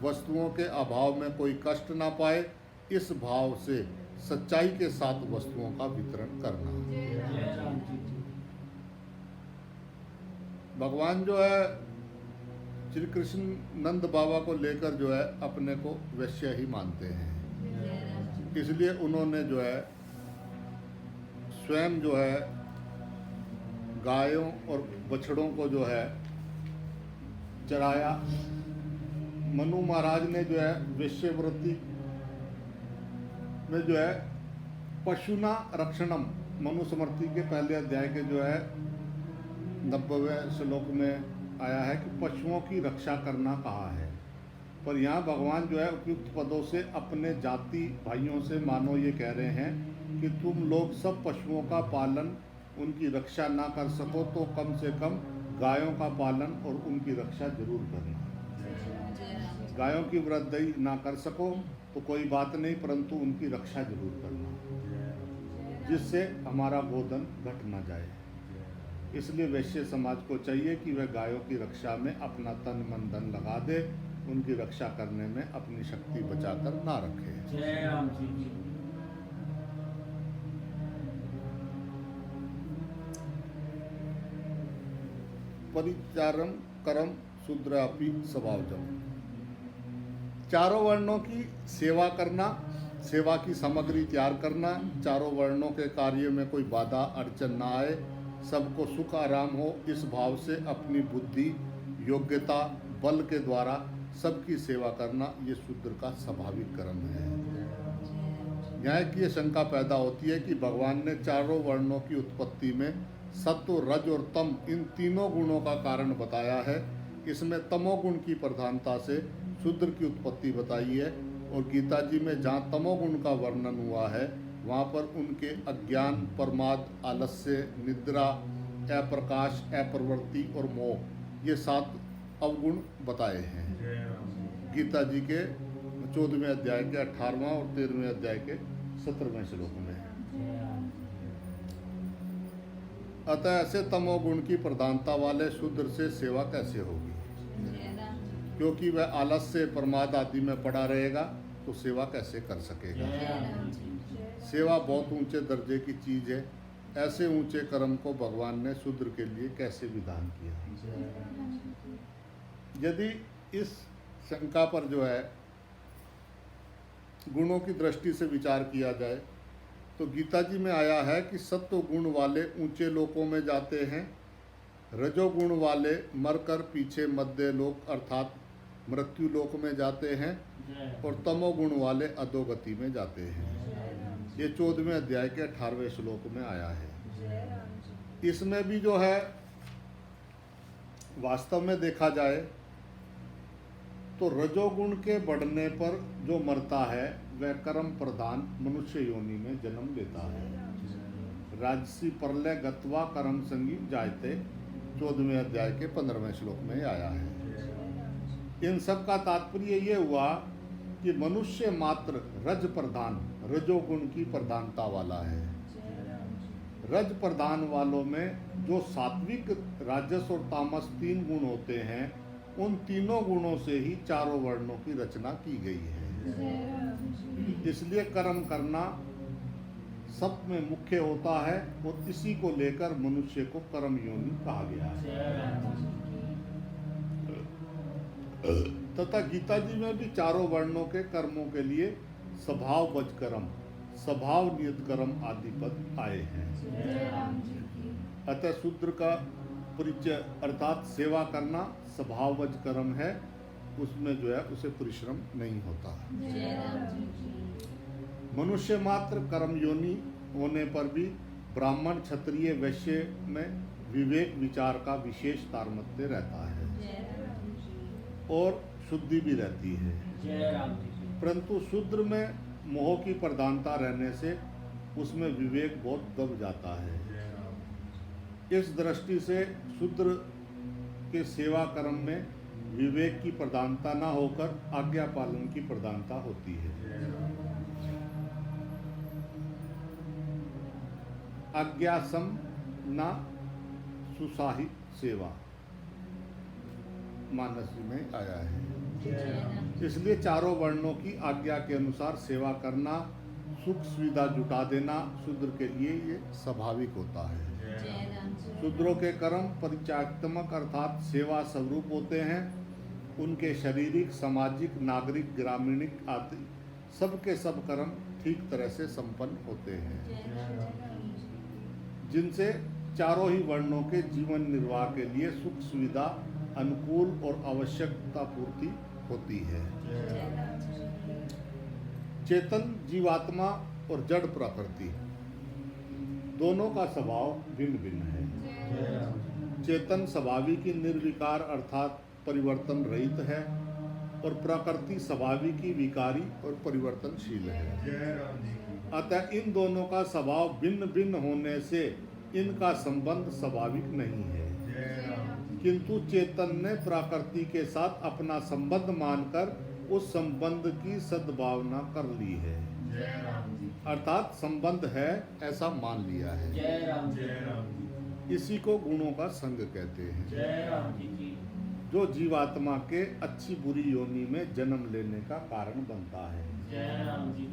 Speaker 1: वस्तुओं के अभाव में कोई कष्ट ना पाए, इस भाव से सच्चाई के साथ वस्तुओं का वितरण करना।
Speaker 2: जय राम जी की।
Speaker 1: भगवान जो है श्री कृष्ण नंद बाबा को लेकर जो है अपने को वैश्य ही मानते हैं,
Speaker 2: जय राम जी की।
Speaker 1: इसलिए उन्होंने जो है स्वयं जो है गायों और बछड़ों को जो है चराया। मनु महाराज ने जो है वैश्यवृत्ति में जो है पशुना रक्षणम, मनुस्मृति के पहले अध्याय के जो है 90वें श्लोक में आया है कि पशुओं की रक्षा करना कहा है। पर यहाँ भगवान जो है उपयुक्त पदों से अपने जाति भाइयों से मानो ये कह रहे हैं कि तुम लोग सब पशुओं का पालन, उनकी रक्षा ना कर सको तो कम से कम गायों का पालन और उनकी रक्षा जरूर करना।
Speaker 2: जय राम जी।
Speaker 1: गायों की वृद्धि ना कर सको तो कोई बात नहीं, परंतु उनकी रक्षा जरूर करना, जिससे हमारा गोधन घट ना जाए। इसलिए वैश्य समाज को चाहिए कि वह गायों की रक्षा में अपना तन मन धन लगा दे, उनकी रक्षा करने में अपनी शक्ति बचाकर ना रखे।
Speaker 2: जय राम जी की।
Speaker 1: परिचारम करम शूद्रापि स्वभावजम, चारों वर्णों की सेवा करना, सेवा की सामग्री तैयार करना, चारों वर्णों के कार्य में कोई बाधा अड़चन ना आए, सबको सुख आराम हो, इस भाव से अपनी बुद्धि, योग्यता, बल के द्वारा सबकी सेवा करना, ये शूद्र का स्वाभाविक कर्म है। यहाँ की ये शंका पैदा होती है कि भगवान ने चारों वर्णों की उत्पत्ति में सत्व, रज और तम इन तीनों गुणों का कारण बताया है। इसमें तमोगुण की प्रधानता से शूद्र की उत्पत्ति बताई है, और गीता जी में जहाँ तमोगुण का वर्णन हुआ है वहाँ पर उनके अज्ञान, प्रमाद, आलस्य, निद्रा, अप्रकाश, अप्रवृत्ति और मोह ये 7 अवगुण बताए हैं। गीता जी के 14वें अध्याय के 18वां और 13वें अध्याय के 17वें श्लोक में। अतः ऐसे तमोगुण की प्रधानता वाले शूद्र से सेवा कैसे होगी? क्योंकि वह आलस्य, प्रमाद आदि में पड़ा रहेगा तो सेवा कैसे कर सकेगा? सेवा बहुत ऊंचे दर्जे की चीज है। ऐसे ऊंचे कर्म को भगवान ने शूद्र के लिए कैसे विधान किया? यदि इस शंका पर जो है गुणों की दृष्टि से विचार किया जाए तो गीता जी में आया है कि सत्व गुण वाले ऊंचे लोकों में जाते हैं, रजोगुण वाले मरकर पीछे मध्य लोक अर्थात मृत्यु लोक में जाते हैं, और तमोगुण वाले अधोगति में जाते हैं। ये 14वें अध्याय के 18वें श्लोक में आया है। इसमें भी जो है वास्तव में देखा जाए तो रजोगुण के बढ़ने पर जो मरता है वह कर्म प्रधान मनुष्य योनि में जन्म लेता है। राजसी प्रलय गत्वा कर्म संगी जायते 14वें अध्याय के 15वें श्लोक में आया है। इन सब का तात्पर्य ये हुआ कि मनुष्य मात्र रज प्रधान, रजोगुण की प्रधानता वाला है। रज प्रधान वालों में जो सात्विक, राजस और तामस 3 गुण होते हैं, उन तीनों गुणों से ही चारों वर्णों की रचना की गई है। इसलिए कर्म करना सब में मुख्य होता है और इसी को लेकर मनुष्य को कर्म योनि कहा गया है। तथा गीता जी में भी चारों वर्णों के कर्मों के लिए स्वभावज कर्म, स्वभाव नियत कर्म आदि पद आए हैं। अतः शूद्र का परिचय अर्थात सेवा करना स्वभावज कर्म है, उसमें जो है उसे परिश्रम नहीं होता। मनुष्य मात्र कर्म योनि होने पर भी ब्राह्मण, क्षत्रिय, वैश्य में विवेक विचार का विशेष तारतम्य रहता है और शुद्धि भी रहती है। परंतु शूद्र में मोह की प्रधानता रहने से उसमें विवेक बहुत दब जाता है। इस दृष्टि से शूद्र के सेवा कर्म में विवेक की प्रधानता न होकर आज्ञा पालन की प्रधानता होती है। आज्ञासम न सुसाहित सेवा मानस में आया है। इसलिए चारों वर्णों की आज्ञा के अनुसार सेवा करना, सुख सुविधा जुटा देना शूद्र के लिए ये स्वाभाविक होता है। शूद्रों के कर्म परिचायत्मक अर्थात सेवा स्वरूप होते हैं। उनके शारीरिक, सामाजिक, नागरिक, ग्रामीणिक आदि सबके सब कर्म ठीक तरह से संपन्न होते हैं, जिनसे चारों ही वर्णों के जीवन निर्वाह के लिए सुख सुविधा, अनुकूल और आवश्यकता पूर्ति होती है। चेतन जीवात्मा और जड़ प्रकृति दोनों का स्वभाव भिन्न भिन्न है। चेतन स्वाभाविक ही निर्विकार अर्थात परिवर्तन रहित है, और प्रकृति स्वाभाविक ही विकारी और परिवर्तनशील है। अतः इन दोनों का स्वभाव भिन्न भिन्न होने से इनका संबंध स्वाभाविक नहीं है, किंतु चेतन ने प्रकृति के साथ अपना संबंध मानकर उस संबंध की सद्भावना कर ली है, अर्थात संबंध है ऐसा मान लिया है। इसी को गुणों का संग कहते हैं, जो जीवात्मा के अच्छी बुरी योनि में जन्म लेने का कारण बनता है।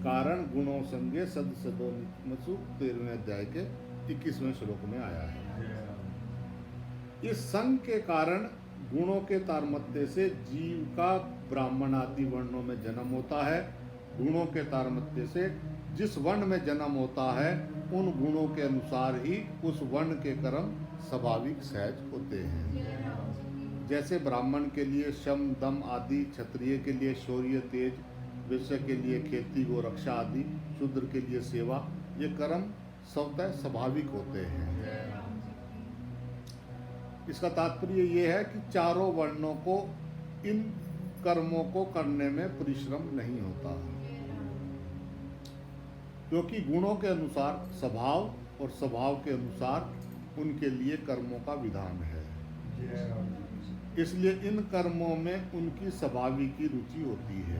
Speaker 1: कारण गुणों संगे सद सदो नित्मसु 13वें अध्याय के 21वें श्लोक में आया है। इस संग के कारण गुणों के तारतम्य से जीव का ब्राह्मण आदि वर्णों में जन्म होता है। गुणों के तारतम्य से जिस वर्ण में जन्म होता है उन गुणों के अनुसार ही उस वर्ण के कर्म स्वाभाविक सहज होते हैं। जैसे ब्राह्मण के लिए शम, दम आदि, क्षत्रिय के लिए शौर्य, तेज, वैश्य के लिए खेती गो रक्षा आदि, शूद्र के लिए सेवा, ये कर्म स्वतः स्वाभाविक होते हैं। इसका तात्पर्य ये है कि चारों वर्णों को इन कर्मों को करने में परिश्रम नहीं होता, क्योंकि गुणों के अनुसार स्वभाव और स्वभाव के अनुसार उनके लिए कर्मों का विधान है। इसलिए इन कर्मों में उनकी स्वाभाविक की रुचि होती है।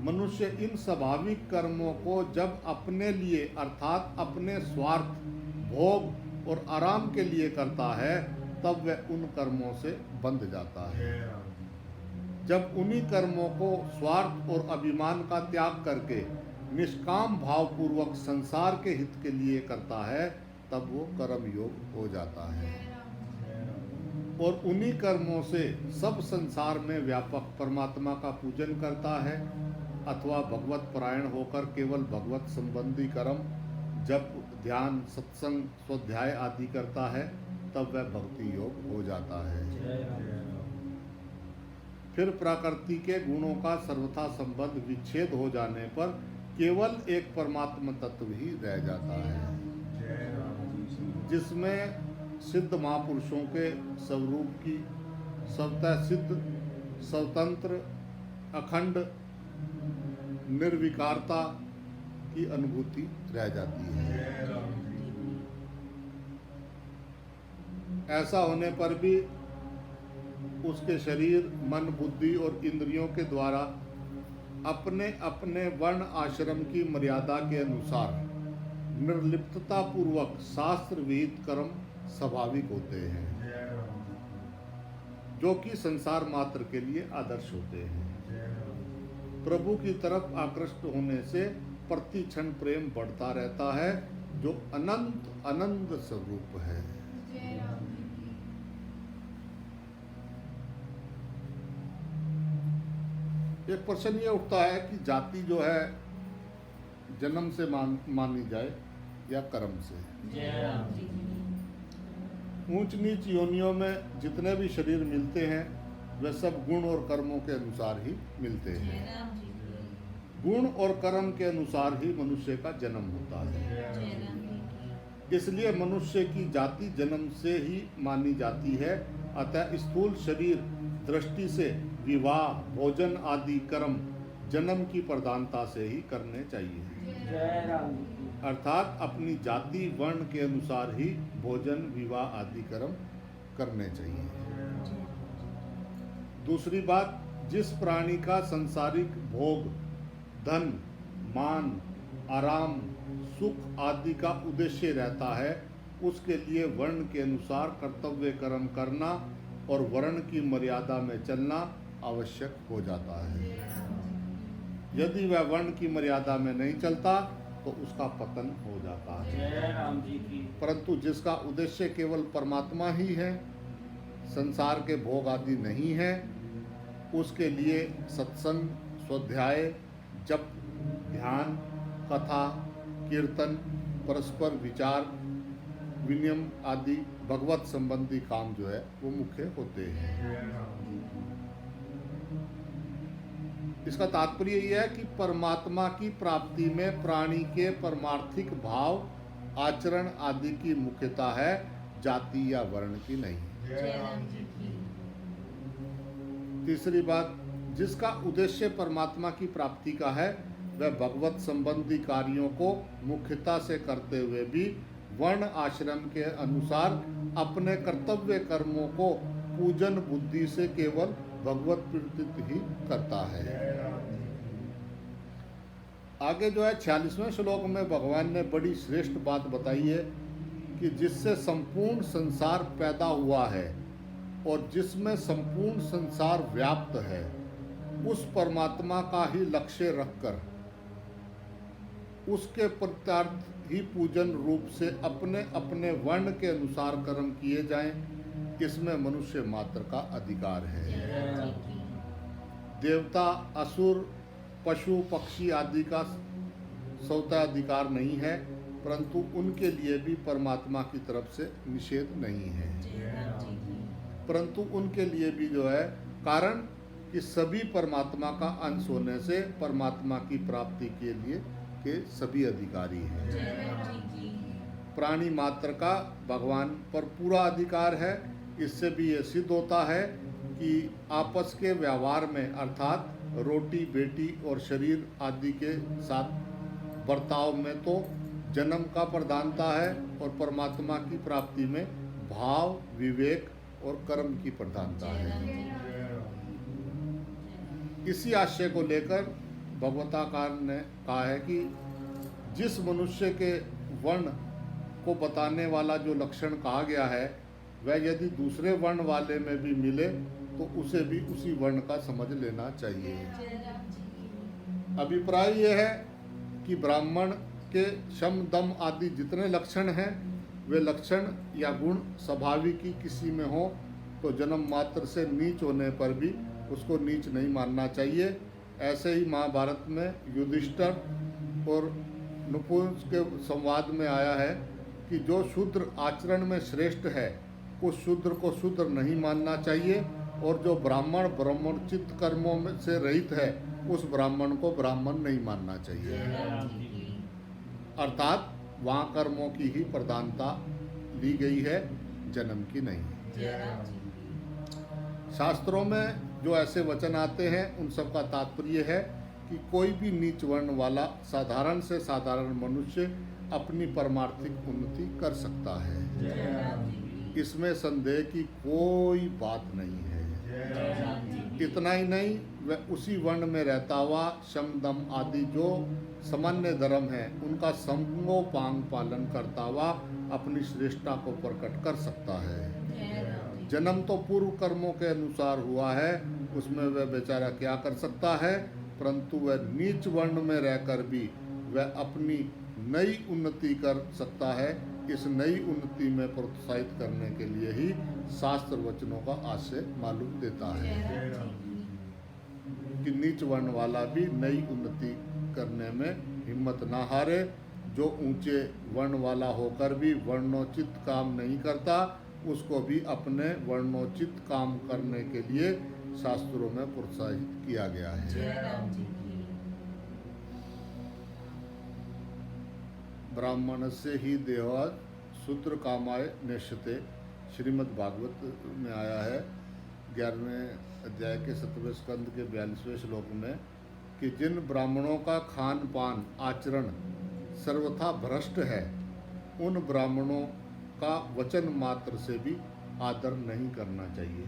Speaker 1: मनुष्य इन स्वाभाविक कर्मों को जब अपने लिए अर्थात अपने स्वार्थ, भोग और आराम के लिए करता है, तब वह उन कर्मों से बंध जाता है। जब उन्हीं कर्मों को स्वार्थ और अभिमान का त्याग करके निष्काम भाव पूर्वक संसार के हित के लिए करता है, तब वो कर्म योग हो जाता है और उन्हीं कर्मों से सब संसार में व्यापक परमात्मा का पूजन करता है, अथवा भगवत परायण होकर केवल भगवत संबंधी कर्म जप, ध्यान, सत्संग, स्वाध्याय आदि करता है, तब वह भक्ति योग हो जाता है। फिर प्रकृति के गुणों का सर्वथा संबंध विच्छेद हो जाने पर केवल एक परमात्मा तत्व ही रह जाता है, जिसमें सिद्ध महापुरुषों के स्वरूप की स्वतः सिद्ध, स्वतंत्र, अखंड निर्विकारता की अनुभूति रह जाती है। ऐसा होने पर भी उसके शरीर, मन, बुद्धि और इंद्रियों के द्वारा अपने अपने वर्ण आश्रम की मर्यादा के अनुसार निर्लिप्तता पूर्वक शास्त्र विहित कर्म स्वाभाविक होते हैं, जो कि संसार मात्र के लिए आदर्श होते हैं। प्रभु की तरफ आकृष्ट होने से प्रति क्षण प्रेम बढ़ता रहता है, जो अनंत आनंद स्वरूप है। एक प्रश्न ये उठता है कि जाति जो है जन्म से मानी जाए या कर्म से। ऊंच नीच योनियों में जितने भी शरीर मिलते हैं वे सब गुण और कर्मों के अनुसार ही मिलते हैं। गुण और कर्म के अनुसार ही मनुष्य का जन्म होता है। इसलिए मनुष्य की जाति जन्म से ही मानी जाती है। अतः स्थूल शरीर दृष्टि से विवाह, भोजन आदि कर्म जन्म की प्रधानता से ही करने चाहिए, अर्थात अपनी जाति वर्ण के अनुसार ही भोजन, विवाह आदि कर्म करने चाहिए। दूसरी बात, जिस प्राणी का सांसारिक भोग, धन, मान, आराम, सुख आदि का उद्देश्य रहता है, उसके लिए वर्ण के अनुसार कर्तव्य कर्म करना और वर्ण की मर्यादा में चलना आवश्यक हो जाता है। यदि वह वर्ण की मर्यादा में नहीं चलता तो उसका पतन हो जाता है। परंतु जिसका उद्देश्य केवल परमात्मा ही है, संसार के भोग आदि नहीं है, उसके लिए सत्संग, स्वाध्याय, जप, ध्यान, कथा, कीर्तन, परस्पर विचार, विनियम आदि भगवत संबंधी काम जो है वो मुख्य होते हैं। इसका तात्पर्य यह है कि परमात्मा की प्राप्ति में प्राणी के परमार्थिक भाव, आचरण आदि की मुख्यता है, जाति या वर्ण की नहीं। तीसरी बात, जिसका उद्देश्य परमात्मा की प्राप्ति का है, वह भगवत संबंधी कार्यों को मुख्यता से करते हुए भी वर्ण आश्रम के अनुसार अपने कर्तव्य कर्मों को पूजन बुद्धि से केवल भगवत प्रीति ही करता है। आगे जो है 46वें श्लोक में भगवान ने बड़ी श्रेष्ठ बात बताई है कि जिससे संपूर्ण संसार पैदा हुआ है और जिसमें संपूर्ण संसार व्याप्त है, उस परमात्मा का ही लक्ष्य रखकर उसके प्रत्यार्थ ही पूजन रूप से अपने अपने वर्ण के अनुसार कर्म किए जाएं, इसमें मनुष्य मात्र का अधिकार है। देवता, असुर, पशु, पक्षी आदि का स्वतः अधिकार नहीं है, परंतु उनके लिए भी परमात्मा की तरफ से निषेध नहीं है। परंतु उनके लिए भी जो है कारण कि सभी परमात्मा का अंश होने से परमात्मा की प्राप्ति के लिए के सभी अधिकारी हैं। प्राणी मात्र का भगवान पर पूरा अधिकार है। इससे भी ये सिद्ध होता है कि आपस के व्यवहार में अर्थात रोटी बेटी और शरीर आदि के साथ बर्ताव में तो जन्म का प्रधानता है और परमात्मा की प्राप्ति में भाव विवेक और कर्म की प्रधानता है। इसी आशय को लेकर भगवताकार ने कहा है कि जिस मनुष्य के वर्ण को बताने वाला जो लक्षण कहा गया है वह यदि दूसरे वर्ण वाले में भी मिले तो उसे भी उसी वर्ण का समझ लेना चाहिए। अभिप्राय यह है कि ब्राह्मण के शम दम आदि जितने लक्षण हैं वे लक्षण या गुण स्वाभाविक ही किसी में हो तो जन्म मात्र से नीच होने पर भी उसको नीच नहीं मानना चाहिए। ऐसे ही महाभारत में युधिष्ठिर और नपुंस के संवाद में आया है कि जो शूद्र आचरण में श्रेष्ठ है उस शूद्र को शूद्र नहीं मानना चाहिए और जो ब्राह्मण ब्रह्मचित कर्मों में से रहित है उस ब्राह्मण को ब्राह्मण नहीं मानना चाहिए। अर्थात वहाँ कर्मों की ही प्रधानता ली गई है, जन्म की नहीं। शास्त्रों में जो ऐसे वचन आते हैं उन सब का तात्पर्य है कि कोई भी नीच वर्ण वाला साधारण से साधारण मनुष्य अपनी परमार्थिक उन्नति कर सकता है। इसमें संदेह की कोई बात नहीं है। इतना ही नहीं, वह उसी वर्ण में रहता हुआ शम दम आदि जो सामान्य धर्म है उनका संगोपांग पालन करता हुआ अपनी श्रेष्ठता को प्रकट कर सकता है। जन्म तो पूर्व कर्मों के अनुसार हुआ है, उसमें वह बेचारा क्या कर सकता है, परंतु वह नीच वर्ण में रहकर भी वह अपनी नई उन्नति कर सकता है। इस नई उन्नति में प्रोत्साहित करने के लिए ही शास्त्र वचनों का आशय मालूम देता है कि नीच वर्ण वाला भी नई उन्नति करने में हिम्मत ना हारे। जो ऊंचे वर्ण वाला होकर भी वर्णोचित काम नहीं करता उसको भी अपने वर्णोचित काम करने के लिए शास्त्रों में प्रोत्साहित किया गया है। ब्राह्मण से ही देवा शूद्र कामाय नेष्यते श्रीमद् भागवत में आया है 11वें अध्याय के 7वें स्कंद के 42वें श्लोक में कि जिन ब्राह्मणों का खान पान आचरण सर्वथा भ्रष्ट है उन ब्राह्मणों का वचन मात्र से भी आदर नहीं करना चाहिए,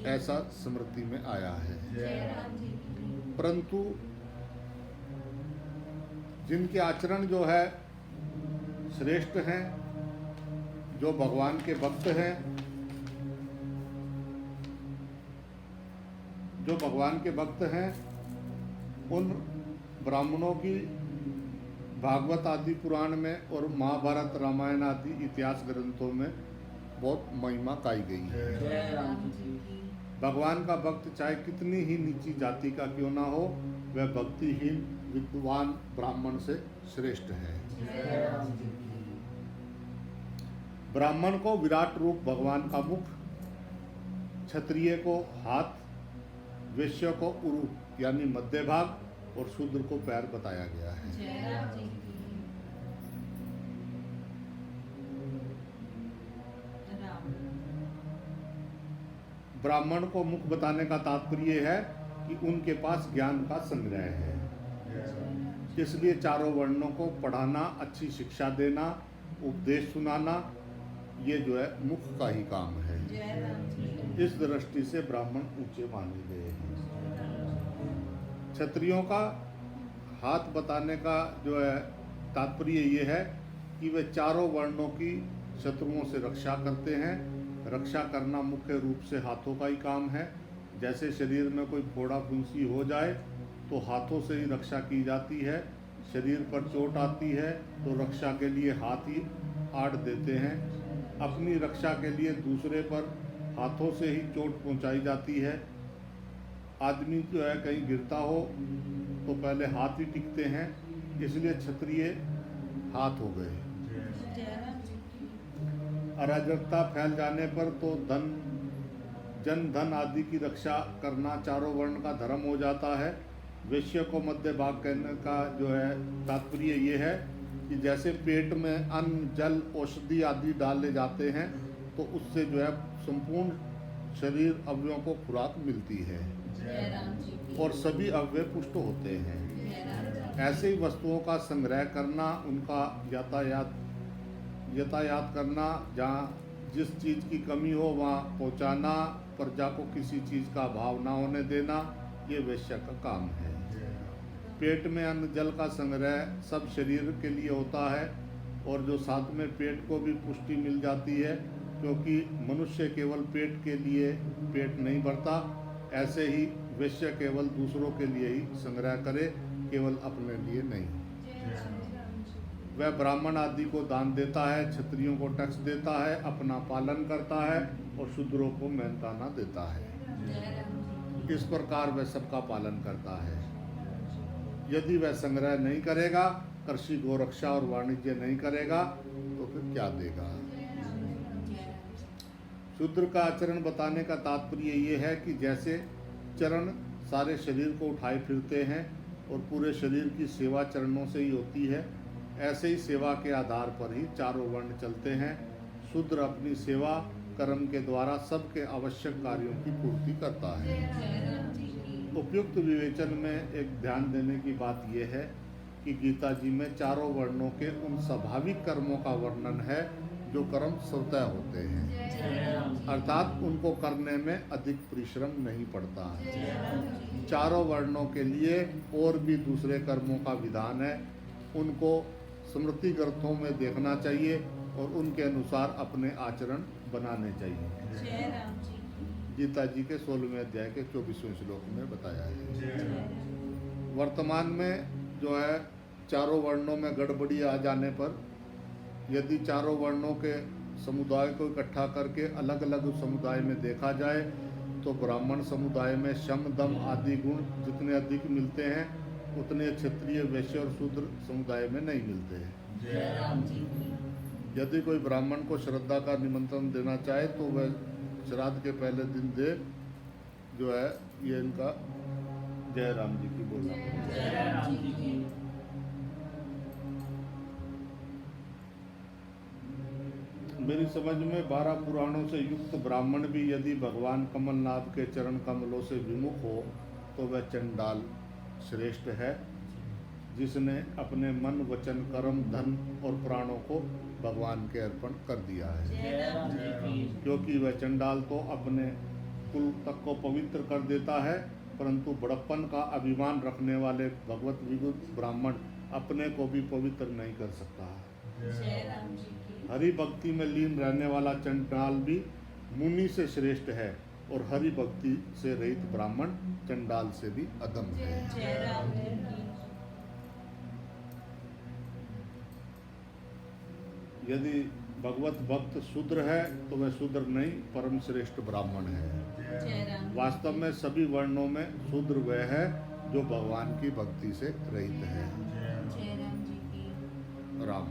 Speaker 1: ऐसा स्मृति में आया है। परंतु जिनके आचरण जो है श्रेष्ठ हैं, जो भगवान के भक्त हैं, जो भगवान के भक्त हैं, उन ब्राह्मणों की भागवत आदि पुराण में और महाभारत रामायण आदि इतिहास ग्रंथों में बहुत महिमा गाई गई है। भगवान का भक्त चाहे कितनी ही नीची जाति का क्यों ना हो, वह भक्तिहीन विद्वान ब्राह्मण से श्रेष्ठ है। ब्राह्मण को विराट रूप भगवान का मुख, क्षत्रिय को हाथ, वैश्य को उरु यानी मध्य भाग और शूद्र को पैर बताया गया है। ब्राह्मण को मुख बताने का तात्पर्य है कि उनके पास ज्ञान का संग्रह है, इसलिए चारों वर्णों को पढ़ाना, अच्छी शिक्षा देना, उपदेश सुनाना, ये जो है मुख का ही काम है। इस दृष्टि से ब्राह्मण ऊंचे माने गए हैं। क्षत्रियों का हाथ बताने का जो है तात्पर्य ये है कि वे चारों वर्णों की शत्रुओं से रक्षा करते हैं। रक्षा करना मुख्य रूप से हाथों का ही काम है। जैसे शरीर में कोई फोड़ा फुंसी हो जाए तो हाथों से ही रक्षा की जाती है। शरीर पर चोट आती है तो रक्षा के लिए हाथ ही आड़ देते हैं। अपनी रक्षा के लिए दूसरे पर हाथों से ही चोट पहुंचाई जाती है। आदमी जो है कहीं गिरता हो तो पहले हाथ ही टिकते हैं, इसलिए क्षत्रिय हाथ हो गए। अराजकता फैल जाने पर तो धन जन धन आदि की रक्षा करना चारों वर्ण का धर्म हो जाता है। वैश्य को मध्य भाग कहने का जो है तात्पर्य ये है कि जैसे पेट में अन्न जल औषधि आदि डाले जाते हैं तो उससे जो है संपूर्ण शरीर अवयवों को खुराक मिलती है
Speaker 2: जय राम जी की
Speaker 1: और सभी अवयव पुष्ट होते हैं।
Speaker 2: जय राम जी
Speaker 1: ऐसे ही वस्तुओं का संग्रह करना, उनका यातायात करना, जहाँ जिस चीज़ की कमी हो वहाँ पहुँचाना, प्रजा को किसी चीज़ का अभाव ना होने देना, ये वैश्य का काम है। पेट में अन्न जल का संग्रह सब शरीर के लिए होता है और जो साथ में पेट को भी पुष्टि मिल जाती है, क्योंकि मनुष्य केवल पेट के लिए पेट नहीं भरता, ऐसे ही वैश्य केवल दूसरों के लिए ही संग्रह करे, केवल अपने लिए नहीं। वह ब्राह्मण आदि को दान देता है, क्षत्रियों को टैक्स देता है, अपना पालन करता है और शूद्रों को मेहनताना देता है।
Speaker 2: जय राम जी
Speaker 1: इस प्रकार वह सबका पालन करता है। यदि वह संग्रह नहीं करेगा, कृषि गोरक्षा और वाणिज्य नहीं करेगा तो फिर क्या देगा। शूद्र का आचरण बताने का तात्पर्य ये है कि जैसे चरण सारे शरीर को उठाए फिरते हैं और पूरे शरीर की सेवा चरणों से ही होती है, ऐसे ही सेवा के आधार पर ही चारों वर्ण चलते हैं। शूद्र अपनी सेवा कर्म के द्वारा सबके आवश्यक कार्यों की पूर्ति करता है।
Speaker 2: जय राम जी की
Speaker 1: उपयुक्त विवेचन में एक ध्यान देने की बात यह है कि गीता जी में चारों वर्णों के उन स्वाभाविक कर्मों का वर्णन है जो कर्म स्वतः होते हैं,
Speaker 2: जय राम जी
Speaker 1: अर्थात उनको करने में अधिक परिश्रम नहीं पड़ता है।
Speaker 2: जय राम जी
Speaker 1: चारों वर्णों के लिए और भी दूसरे कर्मों का विधान है, उनको स्मृति ग्रंथों में देखना चाहिए और उनके अनुसार अपने आचरण बनाने चाहिए।
Speaker 2: जय राम जी
Speaker 1: गीता जी के 16वें अध्याय के 24वें श्लोक में बताया है।
Speaker 2: जय
Speaker 1: वर्तमान में जो है चारों वर्णों में गड़बड़ी आ जाने पर यदि चारों वर्णों के समुदाय को इकट्ठा करके अलग अलग समुदाय में देखा जाए तो ब्राह्मण समुदाय में शम दम आदि गुण जितने अधिक मिलते हैं उतने क्षत्रिय वैश्य और शूद्र समुदाय में नहीं मिलते हैं।
Speaker 2: जय राम जी की
Speaker 1: यदि कोई ब्राह्मण को श्रद्धा का निमंत्रण देना चाहे तो वह श्राद्ध के पहले दिन दे, जो है ये इनका जय राम जी की बोलना।
Speaker 2: जय राम जी की
Speaker 1: मेरी समझ में 12 पुराणों से युक्त ब्राह्मण भी यदि भगवान कमलनाथ के चरण कमलों से विमुख हो तो वह चंडाल श्रेष्ठ है, जिसने अपने मन वचन कर्म धन और प्राणों को भगवान के अर्पण कर दिया है।
Speaker 2: जय राम जी की
Speaker 1: क्योंकि वह चंडाल तो अपने कुल तक को पवित्र कर देता है, परंतु बड़प्पन का अभिमान रखने वाले भगवत विगुत ब्राह्मण अपने को भी पवित्र नहीं कर सकता है।
Speaker 2: जय राम जी की
Speaker 1: हरि भक्ति में लीन रहने वाला चंडाल भी मुनि से श्रेष्ठ है और हरि भक्ति से रहित ब्राह्मण चंडाल से भी अधम है।
Speaker 2: जय राम जी की
Speaker 1: यदि भगवत भक्त शूद्र है तो वह शूद्र नहीं परम श्रेष्ठ ब्राह्मण है।
Speaker 2: जय राम
Speaker 1: वास्तव में सभी वर्णों में शूद्र वह है जो भगवान की भक्ति से रहित है।
Speaker 2: जय राम जी की
Speaker 1: राम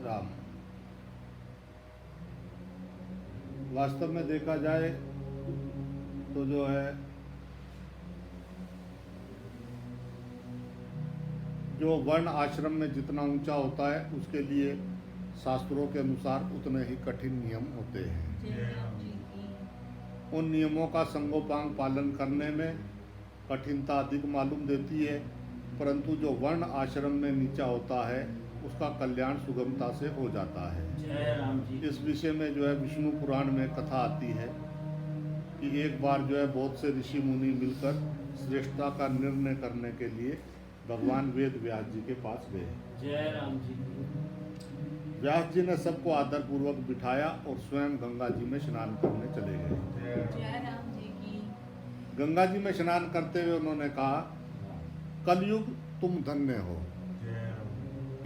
Speaker 1: राम वास्तव में देखा जाए तो जो है जो वर्ण आश्रम में जितना ऊंचा होता है उसके लिए शास्त्रों के अनुसार उतने ही कठिन नियम होते हैं।
Speaker 2: जय राम जी की
Speaker 1: उन नियमों का संगोपांग पालन करने में कठिनता अधिक मालूम देती है, परंतु जो वर्ण आश्रम में नीचा होता है उसका कल्याण सुगमता से हो जाता है।
Speaker 2: जय राम जी
Speaker 1: इस विषय में जो है विष्णु पुराण में कथा आती है कि एक बार जो है बहुत से ऋषि मुनि मिलकर श्रेष्ठता का निर्णय करने के लिए भगवान वेद व्यास जी के पास गए।
Speaker 2: जय राम जी की
Speaker 1: व्यास जी ने सबको आदरपूर्वक बिठाया और स्वयं गंगा जी में स्नान करने चले गए।
Speaker 2: जय राम जी की
Speaker 1: गंगा जी में स्नान करते हुए उन्होंने कहा, कलयुग तुम धन्य हो,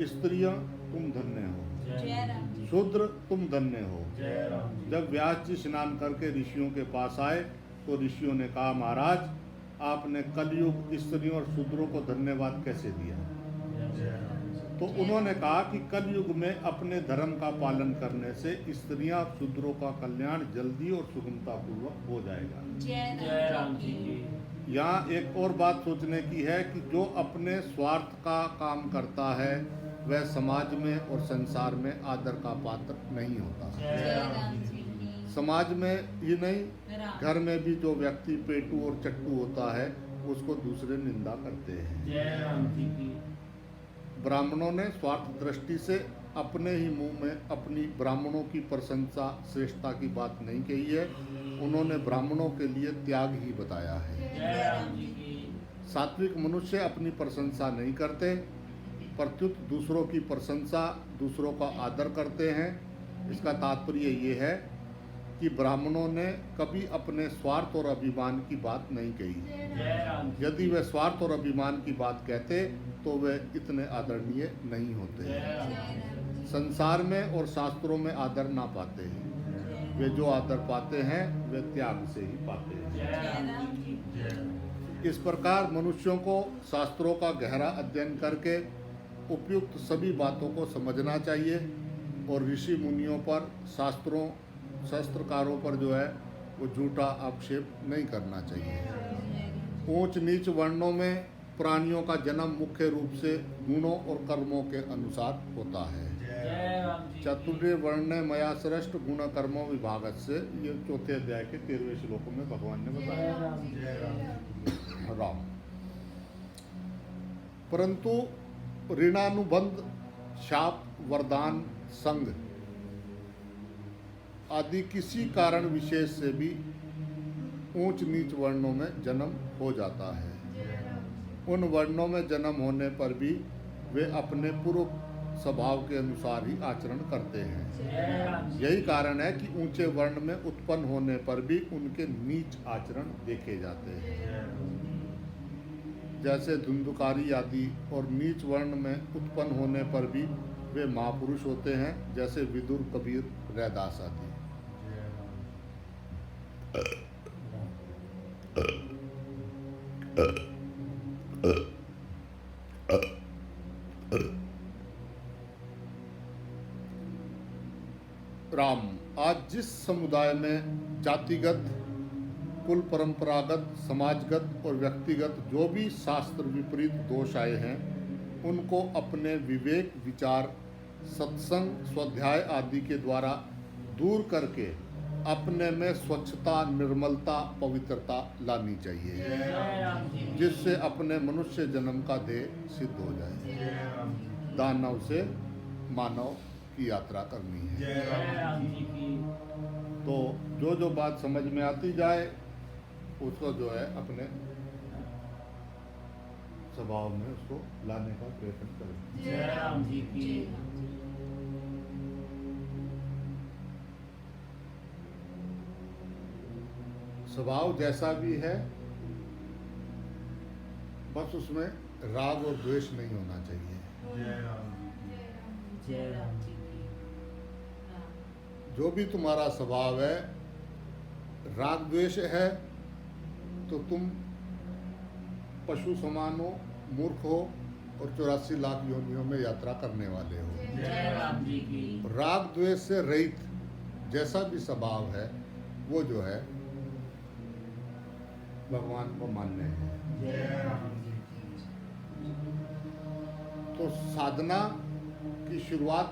Speaker 1: स्त्रियां तुम धन्य हो,
Speaker 2: जय राम जी
Speaker 1: शूद्र तुम धन्य हो।
Speaker 2: जय राम जी
Speaker 1: जब व्यास जी स्नान करके ऋषियों के पास आए तो ऋषियों ने कहा, महाराज आपने कलयुग स्त्रियों और शूद्रों को धन्यवाद कैसे दिया? तो उन्होंने कहा कि कलयुग में अपने धर्म का पालन करने से स्त्रियां और शूद्रों का कल्याण जल्दी और सुगमता पूर्वक हो जाएगा।
Speaker 2: जय राम जी की।
Speaker 1: यहाँ एक और बात सोचने की है कि जो अपने स्वार्थ का काम करता है वह समाज में और संसार में आदर का पात्र नहीं होता।
Speaker 2: जय राम जी की।
Speaker 1: समाज में ही नहीं,
Speaker 2: राम।
Speaker 1: घर में भी जो व्यक्ति पेटू और चट्टू होता है उसको दूसरे निंदा करते हैं।
Speaker 2: जय राम जी की।
Speaker 1: ब्राह्मणों ने स्वार्थ दृष्टि से अपने ही मुंह में अपनी ब्राह्मणों की प्रशंसा श्रेष्ठता की बात नहीं कही है, उन्होंने ब्राह्मणों के लिए त्याग ही बताया है।
Speaker 2: जय राम जी की।
Speaker 1: सात्विक मनुष्य अपनी प्रशंसा नहीं करते, प्रत्युत दूसरों की प्रशंसा, दूसरों का आदर करते हैं। इसका तात्पर्य ये है कि ब्राह्मणों ने कभी अपने स्वार्थ और अभिमान की बात नहीं कही।
Speaker 2: जय राम जी।
Speaker 1: यदि वे स्वार्थ और अभिमान की बात कहते तो वे इतने आदरणीय नहीं होते।
Speaker 2: जय राम।
Speaker 1: संसार में और शास्त्रों में आदर ना पाते हैं, वे जो आदर पाते हैं वे त्याग से ही पाते हैं।
Speaker 2: जय राम जी।
Speaker 1: इस प्रकार मनुष्यों को शास्त्रों का गहरा अध्ययन करके उपयुक्त सभी बातों को समझना चाहिए और ऋषि मुनियों पर, शास्त्रकारों पर जो है वो झूठा आक्षेप नहीं करना चाहिए। ऊंच नीच वर्णों में प्राणियों का जन्म मुख्य रूप से गुणों और कर्मों के अनुसार होता है।
Speaker 2: जय राम जी।
Speaker 1: चतुर्य वर्ण मया श्रेष्ठ गुण कर्मों विभागत से, ये 4 अध्याय के 13वें श्लोकों में भगवान ने बताया। राम। परंतु ऋणानुबंध, शाप, वरदान, संग आदि किसी कारण विशेष से भी ऊंच नीच वर्णों में जन्म हो जाता है। उन वर्णों में जन्म होने पर भी वे अपने पूर्व स्वभाव के अनुसार ही आचरण करते हैं।
Speaker 2: जय राम जी।
Speaker 1: यही कारण है कि ऊंचे वर्ण में उत्पन्न होने पर भी उनके नीच आचरण देखे जाते हैं। जैसे धुंधुकारी आदि, और नीच वर्ण में उत्पन्न होने पर भी वे महापुरुष होते हैं, जैसे विदुर, कबीर, रैदास आदि। राम। आज जिस समुदाय में जातिगत, कुल परंपरागत, समाजगत और व्यक्तिगत जो भी शास्त्र विपरीत दोष आए हैं उनको अपने विवेक, विचार, सत्संग, स्वाध्याय आदि के द्वारा दूर करके अपने में स्वच्छता, निर्मलता, पवित्रता लानी चाहिए,
Speaker 2: जय राम जी।
Speaker 1: जिससे अपने मनुष्य जन्म का ध्येय सिद्ध हो जाए। दानव से मानव की यात्रा करनी है।
Speaker 2: जय राम जी की।
Speaker 1: तो जो जो बात समझ में आती जाए उसको जो है अपने स्वभाव में उसको लाने का प्रयत्न करें।
Speaker 2: जय राम जी की।
Speaker 1: स्वभाव जैसा भी है, बस उसमें राग और द्वेष नहीं होना चाहिए।
Speaker 2: जय राम जी की।
Speaker 1: जो भी तुम्हारा स्वभाव है, राग द्वेष है तो तुम पशु समान हो, मूर्ख हो और 84 लाख योनियों में यात्रा करने वाले हो।
Speaker 2: जय राम जी की।
Speaker 1: राग द्वेष से रहित जैसा भी स्वभाव है वो जो है भगवान को मान्य है।
Speaker 2: जय राम जी
Speaker 1: तो साधना की शुरुआत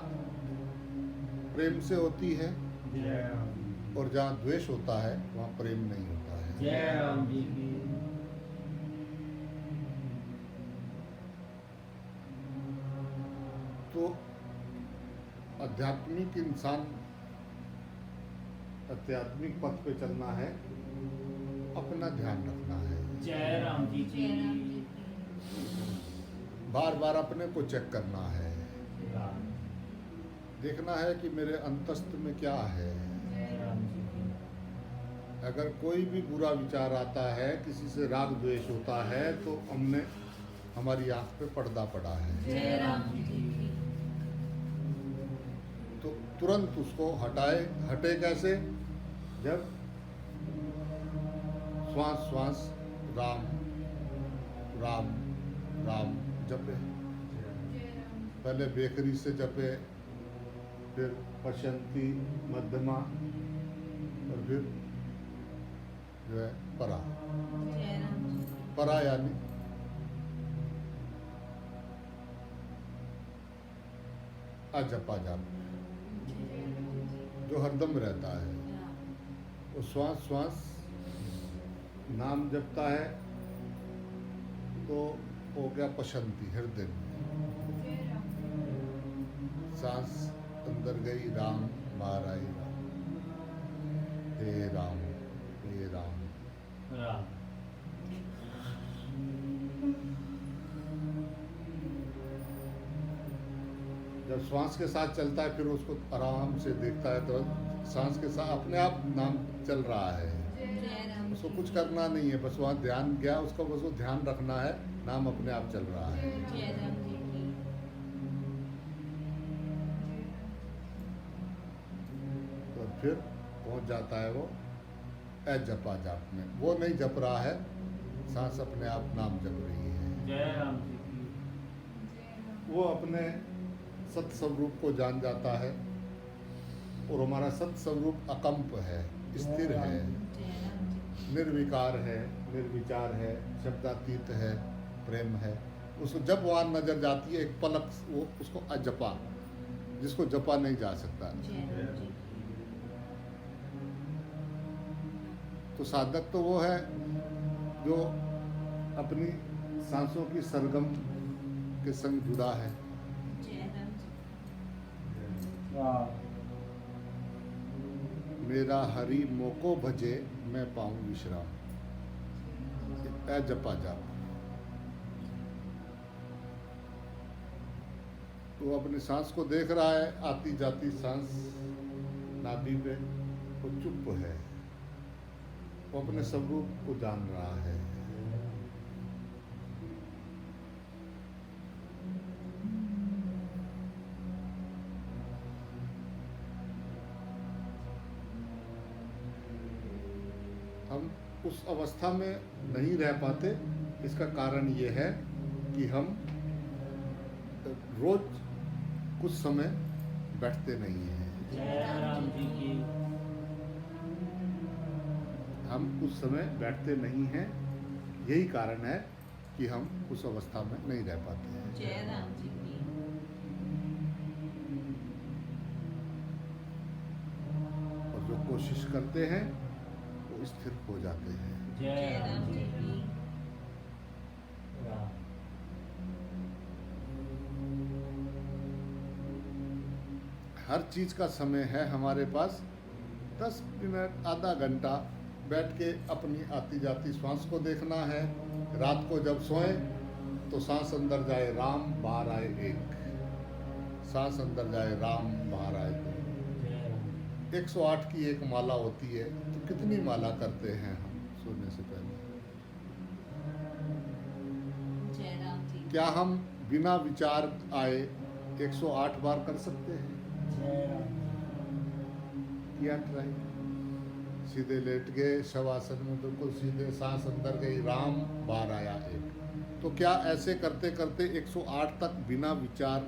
Speaker 1: प्रेम से होती है,
Speaker 2: की। जय राम जी।
Speaker 1: और जहाँ द्वेष होता है वहाँ प्रेम नहीं होता है।
Speaker 2: जय राम जी की।
Speaker 1: तो आध्यात्मिक इंसान आध्यात्मिक पथ पे चलना है, अपना ध्यान रखना है,
Speaker 2: जय राम जी की।
Speaker 1: बार बार अपने को चेक करना है, देखना है कि मेरे अंतस्थ में क्या है।
Speaker 2: जय राम जी की।
Speaker 1: अगर कोई भी बुरा विचार आता है, किसी से राग द्वेष होता है तो हमने हमारी आंख पे पर्दा पड़ा है।
Speaker 2: जय राम जी की।
Speaker 1: तो तुरंत उसको हटे कैसे? जब श्वास श्वास राम राम राम जपे। पहले बेकरी से जपे, फिर पशंती मध्यमा और फिर जो है परा। परा यानी अजपा जाप जो हरदम रहता है। वो श्वास श्वास नाम जपता है तो हो गया पशंती हृदय में। सांस अंदर गई राम, बाहर आई राम, हे राम हे राम।
Speaker 2: राम
Speaker 1: जब श्वास के साथ चलता है फिर उसको आराम से देखता है तो सांस के साथ अपने आप नाम चल रहा है। उसको कुछ करना नहीं है, बस वहाँ ध्यान गया उसका, बस वो ध्यान रखना है, नाम अपने आप चल रहा है। तो फिर पहुंच जाता है वो अजपा जाप में। वो नहीं जप रहा है, सांस अपने आप नाम जप रही है।
Speaker 2: जय राम जी की।
Speaker 1: वो अपने सत स्वरूप को जान जाता है और हमारा सत स्वरूप अकंप है, स्थिर है, निर्विकार है, निर्विचार है, शब्दातीत है, प्रेम है। उसको जब वहाँ नजर जाती है एक पलक, वो उसको अजपा, जिसको जपा नहीं जा सकता। तो साधक तो वो है जो अपनी सांसों की सरगम के संग जुड़ा है। मेरा हरि मोको भजे, मैं पाऊं विश्राम। जपा जाप। वो अपनी सांस को देख रहा है, आती जाती सांस नाभि पे, वो चुप है, वो अपने स्वरूप को जान रहा है। हम उस अवस्था में नहीं रह पाते, इसका कारण ये है कि हम रोज कुछ समय बैठते नहीं हैं।
Speaker 2: जय राम जी की।
Speaker 1: हम उस समय बैठते नहीं हैं, यही कारण है कि हम उस अवस्था में नहीं रह पाते हैं।
Speaker 3: जय राम जी की।
Speaker 1: और जो कोशिश करते हैं वो स्थिर हो जाते हैं।
Speaker 2: जय राम जी की। राम
Speaker 1: हर चीज का समय है हमारे पास। 10 मिनट आधा घंटा बैठ के अपनी आती जाती श्वास को देखना है। रात को जब सोएं तो सांस अंदर जाए राम, बाहर आए एक। सांस अंदर जाए राम, बाहर आए दो।
Speaker 2: जय राम।
Speaker 1: 108 की एक माला होती है, तो कितनी माला करते हैं हम सोने से पहले?
Speaker 3: जय राम जी।
Speaker 1: क्या हम बिना विचार आए 108 बार कर सकते हैं?
Speaker 2: जय राम।
Speaker 1: किया ट्राई। सीधे लेट गए शवासन में, बिल्कुल सीधे, सांस अंदर गई राम, बाहर आया एक। तो क्या ऐसे करते करते 108 तक बिना विचार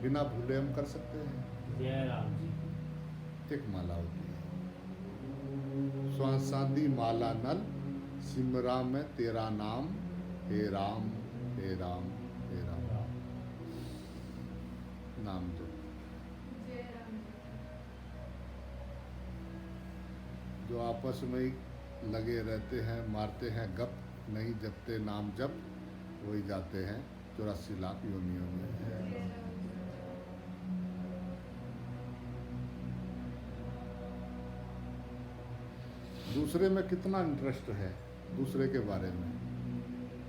Speaker 1: बिना भूले हम कर सकते हैं?
Speaker 2: जय राम जी।
Speaker 1: एक माला होती है, श्वासादी माला नल, सिमरा में तेरा नाम, हे राम हे राम हे राम। नाम जो जो आपस में ही लगे रहते हैं, मारते हैं गप, नहीं जपते नाम जप, वही जाते हैं 84 लाख योनियों में। दूसरे में कितना इंटरेस्ट है, दूसरे के बारे में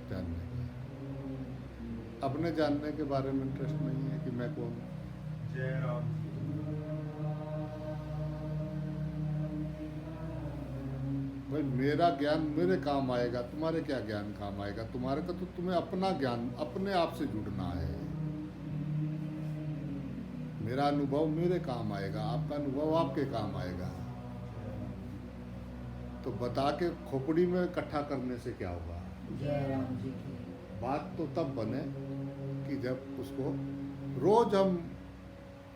Speaker 1: जानने का। अपने जानने के बारे में इंटरेस्ट नहीं है कि मैं कौन हूँ।
Speaker 4: जय राम।
Speaker 1: भाई मेरा ज्ञान मेरे काम आएगा, तुम्हारे क्या ज्ञान काम आएगा? तुम्हारे का तो तुम्हें अपना ज्ञान अपने आप से जुड़ना है। मेरा अनुभव मेरे काम आएगा, आपका अनुभव आपके काम आएगा। तो बता के खोपड़ी में इकट्ठा करने से क्या होगा?
Speaker 2: जय राम जी की
Speaker 1: बात तो तब बने कि जब उसको रोज हम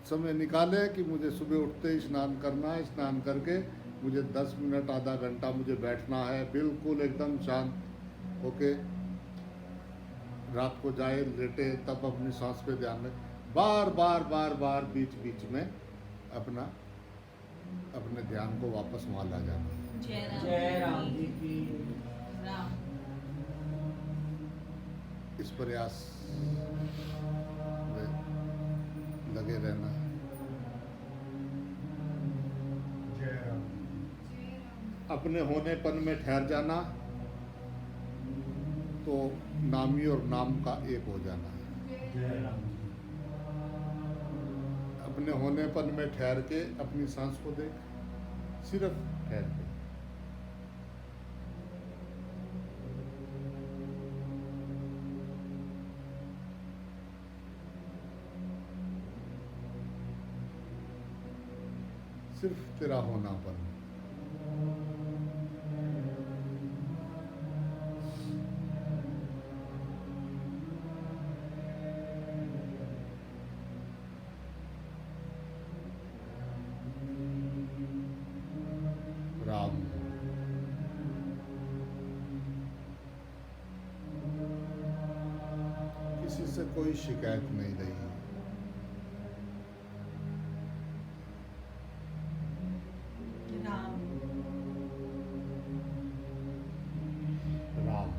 Speaker 1: समय निकाले कि मुझे सुबह उठते ही स्नान करना है, स्नान करके मुझे 10 मिनट आधा घंटा मुझे बैठना है, बिल्कुल एकदम शांत होके रात को जाए लेटे तब अपनी सांस पे ध्यान रखें, बार बार बार बार बीच बीच में अपना अपने ध्यान को वापस वहाँ ला जाना।
Speaker 2: जय राम जी की
Speaker 3: राम
Speaker 1: इस प्रयास में लगे रहना।
Speaker 2: जय राम
Speaker 1: अपने होनेपन में ठहर जाना तो नामी और नाम का एक हो जाना है।
Speaker 2: जय राम जी
Speaker 1: अपने होनेपन में ठहर के अपनी सांस को देख, सिर्फ ठहर के। सिर्फ तेरा होनापन। राम किसी से कोई शिकायत नहीं रही।
Speaker 3: राम
Speaker 1: राम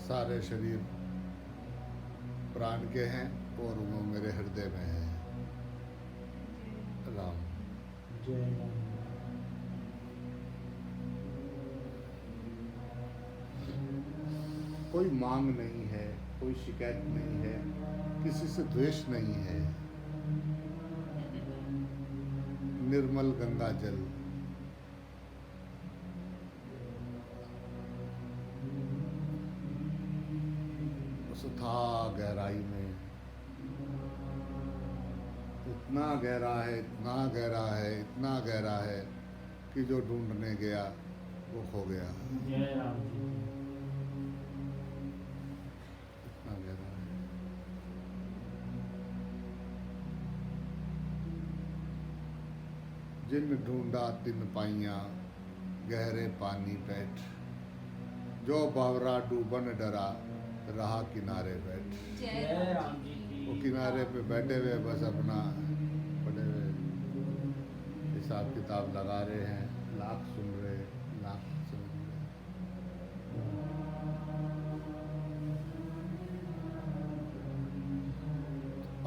Speaker 1: सारे शरीर प्राण के हैं और वो मेरे हृदय में है। राम
Speaker 2: जय राम
Speaker 1: कोई मांग नहीं है, कोई शिकायत नहीं है, किसी से द्वेष नहीं है। निर्मल गंगा जल उस था गहराई में, इतना गहरा है, इतना गहरा है, इतना गहरा है कि जो ढूंढने गया वो खो गया।
Speaker 2: जय राम जी
Speaker 1: इतना गहरा है। जिन ढूंढा तिन पाइया गहरे पानी बैठ, जो बावरा डूबन डरा रहा किनारे बैठ।
Speaker 2: जय राम जी की
Speaker 1: वो किनारे पे बैठे हुए बस अपना पड़े हुए हिसाब किताब लगा रहे हैं, लाख सुन रहे, लाख सुन रहे।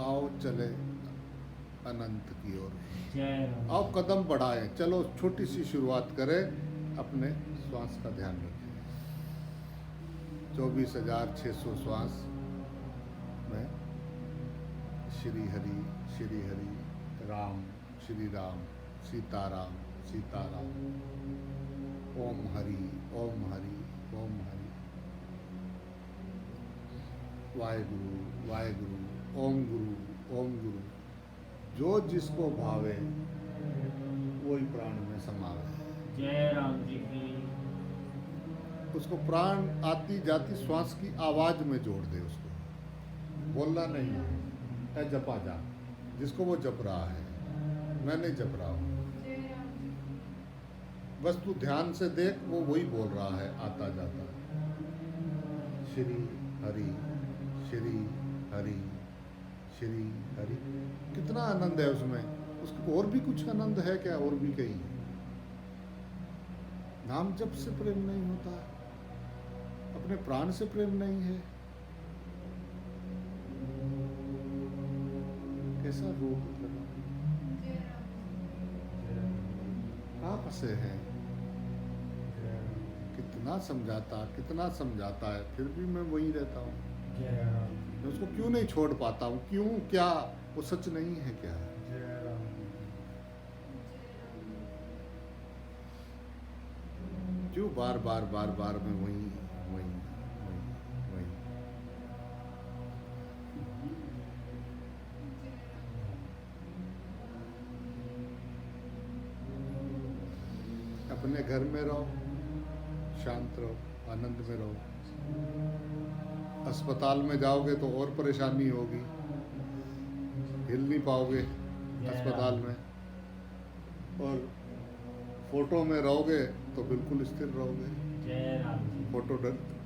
Speaker 1: आओ चले अनंत की ओर,
Speaker 2: जय राम
Speaker 1: आओ कदम बढ़ाएं, चलो छोटी सी शुरुआत करें। अपने श्वास का ध्यान रखें। 24,600 श्वास में श्री हरि राम, श्री राम, सीताराम सीताराम, ओम हरि ओम हरि ओम हरि, वाहेगुरु वाहेगुरु, ओम गुरु ओम गुरु। जो जिसको भावे वही प्राण में समावे।
Speaker 2: जय राम जी की
Speaker 1: उसको प्राण आती जाती श्वास की आवाज में जोड़ दे, उसको बोलना नहीं है, जपा जा जिसको वो जप रहा है, मैं नहीं जप रहा हूँ। बस तू ध्यान से देख, वो वही बोल रहा है आता जाता। श्री हरि श्री हरि श्री हरि। कितना आनंद है उसमें, उसको और भी कुछ आनंद है क्या? और भी कहीं नाम जप से प्रेम नहीं होता, अपने प्राण से प्रेम नहीं है। कैसा रूप कहाँ फंसे हैं? कितना समझाता है, फिर भी मैं वहीं रहता हूँ।
Speaker 2: जय राम जी
Speaker 1: मैं उसको क्यों नहीं छोड़ पाता हूँ, क्यों, क्या वो सच नहीं है क्या?
Speaker 4: जय राम जी
Speaker 1: क्यों बार बार बार बार में वही वही वही वही? अपने घर में रहो, शांत रहो, आनंद में रहो। अस्पताल में जाओगे तो और परेशानी होगी, हिल नहीं पाओगे अस्पताल में। और फोटो में रहोगे तो बिल्कुल स्थिर रहोगे।
Speaker 2: जय राम जी
Speaker 1: फोटो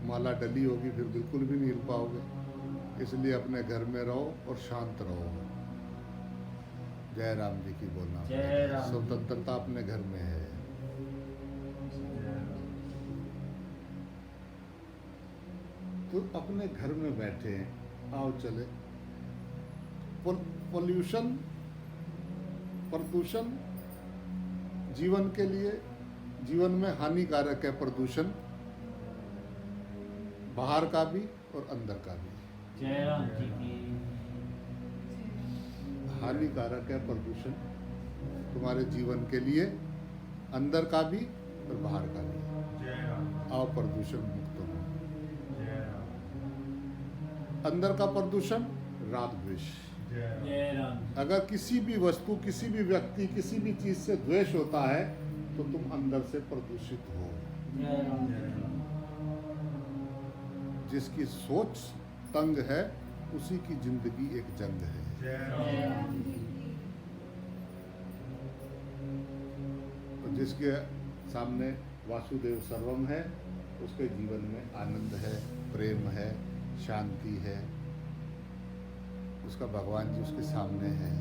Speaker 1: माला डली होगी, फिर बिल्कुल भी नहीं हिल पाओगे। इसलिए अपने घर में रहो और शांत रहो। जय राम जी की बोलना।
Speaker 2: जय राम जी।
Speaker 1: स्वतंत्रता अपने घर में है। तो अपने घर में बैठे हैं, आओ चले। पोल्यूशन, प्रदूषण जीवन के लिए, जीवन में हानिकारक है। प्रदूषण बाहर का भी और अंदर का भी
Speaker 2: जय राम जी की
Speaker 1: हानिकारक है। प्रदूषण तुम्हारे जीवन के लिए, अंदर का भी और बाहर का भी।
Speaker 4: जय राम
Speaker 1: आओ प्रदूषण मुक्त हो।
Speaker 4: जय राम
Speaker 1: अंदर का प्रदूषण राग द्वेष।
Speaker 4: जय राम
Speaker 2: जय राम जी
Speaker 1: अगर किसी भी वस्तु, किसी भी व्यक्ति, किसी भी चीज से द्वेष होता है तो तुम अंदर से प्रदूषित हो।
Speaker 2: जय राम जी की
Speaker 1: जिसकी सोच तंग है उसी की जिंदगी एक जंग है।
Speaker 4: जय
Speaker 2: जय
Speaker 4: राम
Speaker 2: राम जी की
Speaker 1: और जिसके सामने वासुदेव सर्वम है उसके जीवन में आनंद है, प्रेम है, शांति है। उसका भगवान जी उसके सामने है।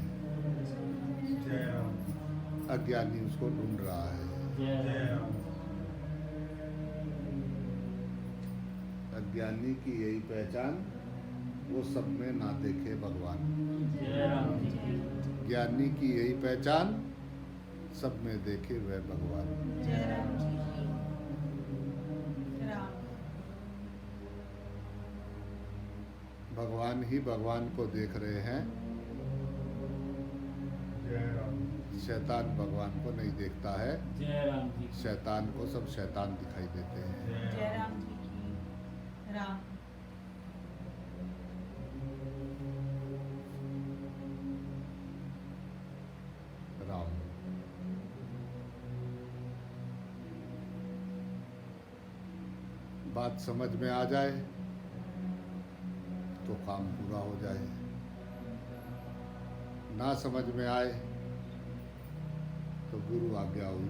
Speaker 4: जय राम
Speaker 1: अज्ञानी उसको ढूंढ रहा है।
Speaker 2: जय
Speaker 4: जय
Speaker 2: राम
Speaker 4: राम
Speaker 1: अज्ञानी की यही पहचान, वो सब में ना देखे भगवान।
Speaker 2: जय राम जी की
Speaker 1: ज्ञानी की यही पहचान, सब में देखे वह भगवान।
Speaker 3: जय राम जी की राम
Speaker 1: भगवान ही भगवान को देख रहे हैं।
Speaker 4: जय राम
Speaker 1: शैतान भगवान को नहीं देखता है।
Speaker 2: जय राम जी की
Speaker 1: शैतान को सब शैतान दिखाई देते हैं।
Speaker 3: जय राम जी की राम
Speaker 1: राम बात समझ में आ जाए तो काम पूरा हो जाए, ना समझ में आए तो गुरु आज्ञा हुई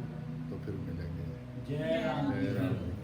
Speaker 1: तो फिर मिलेंगे।
Speaker 2: जय राम जी
Speaker 1: जय राम
Speaker 2: की
Speaker 1: जी।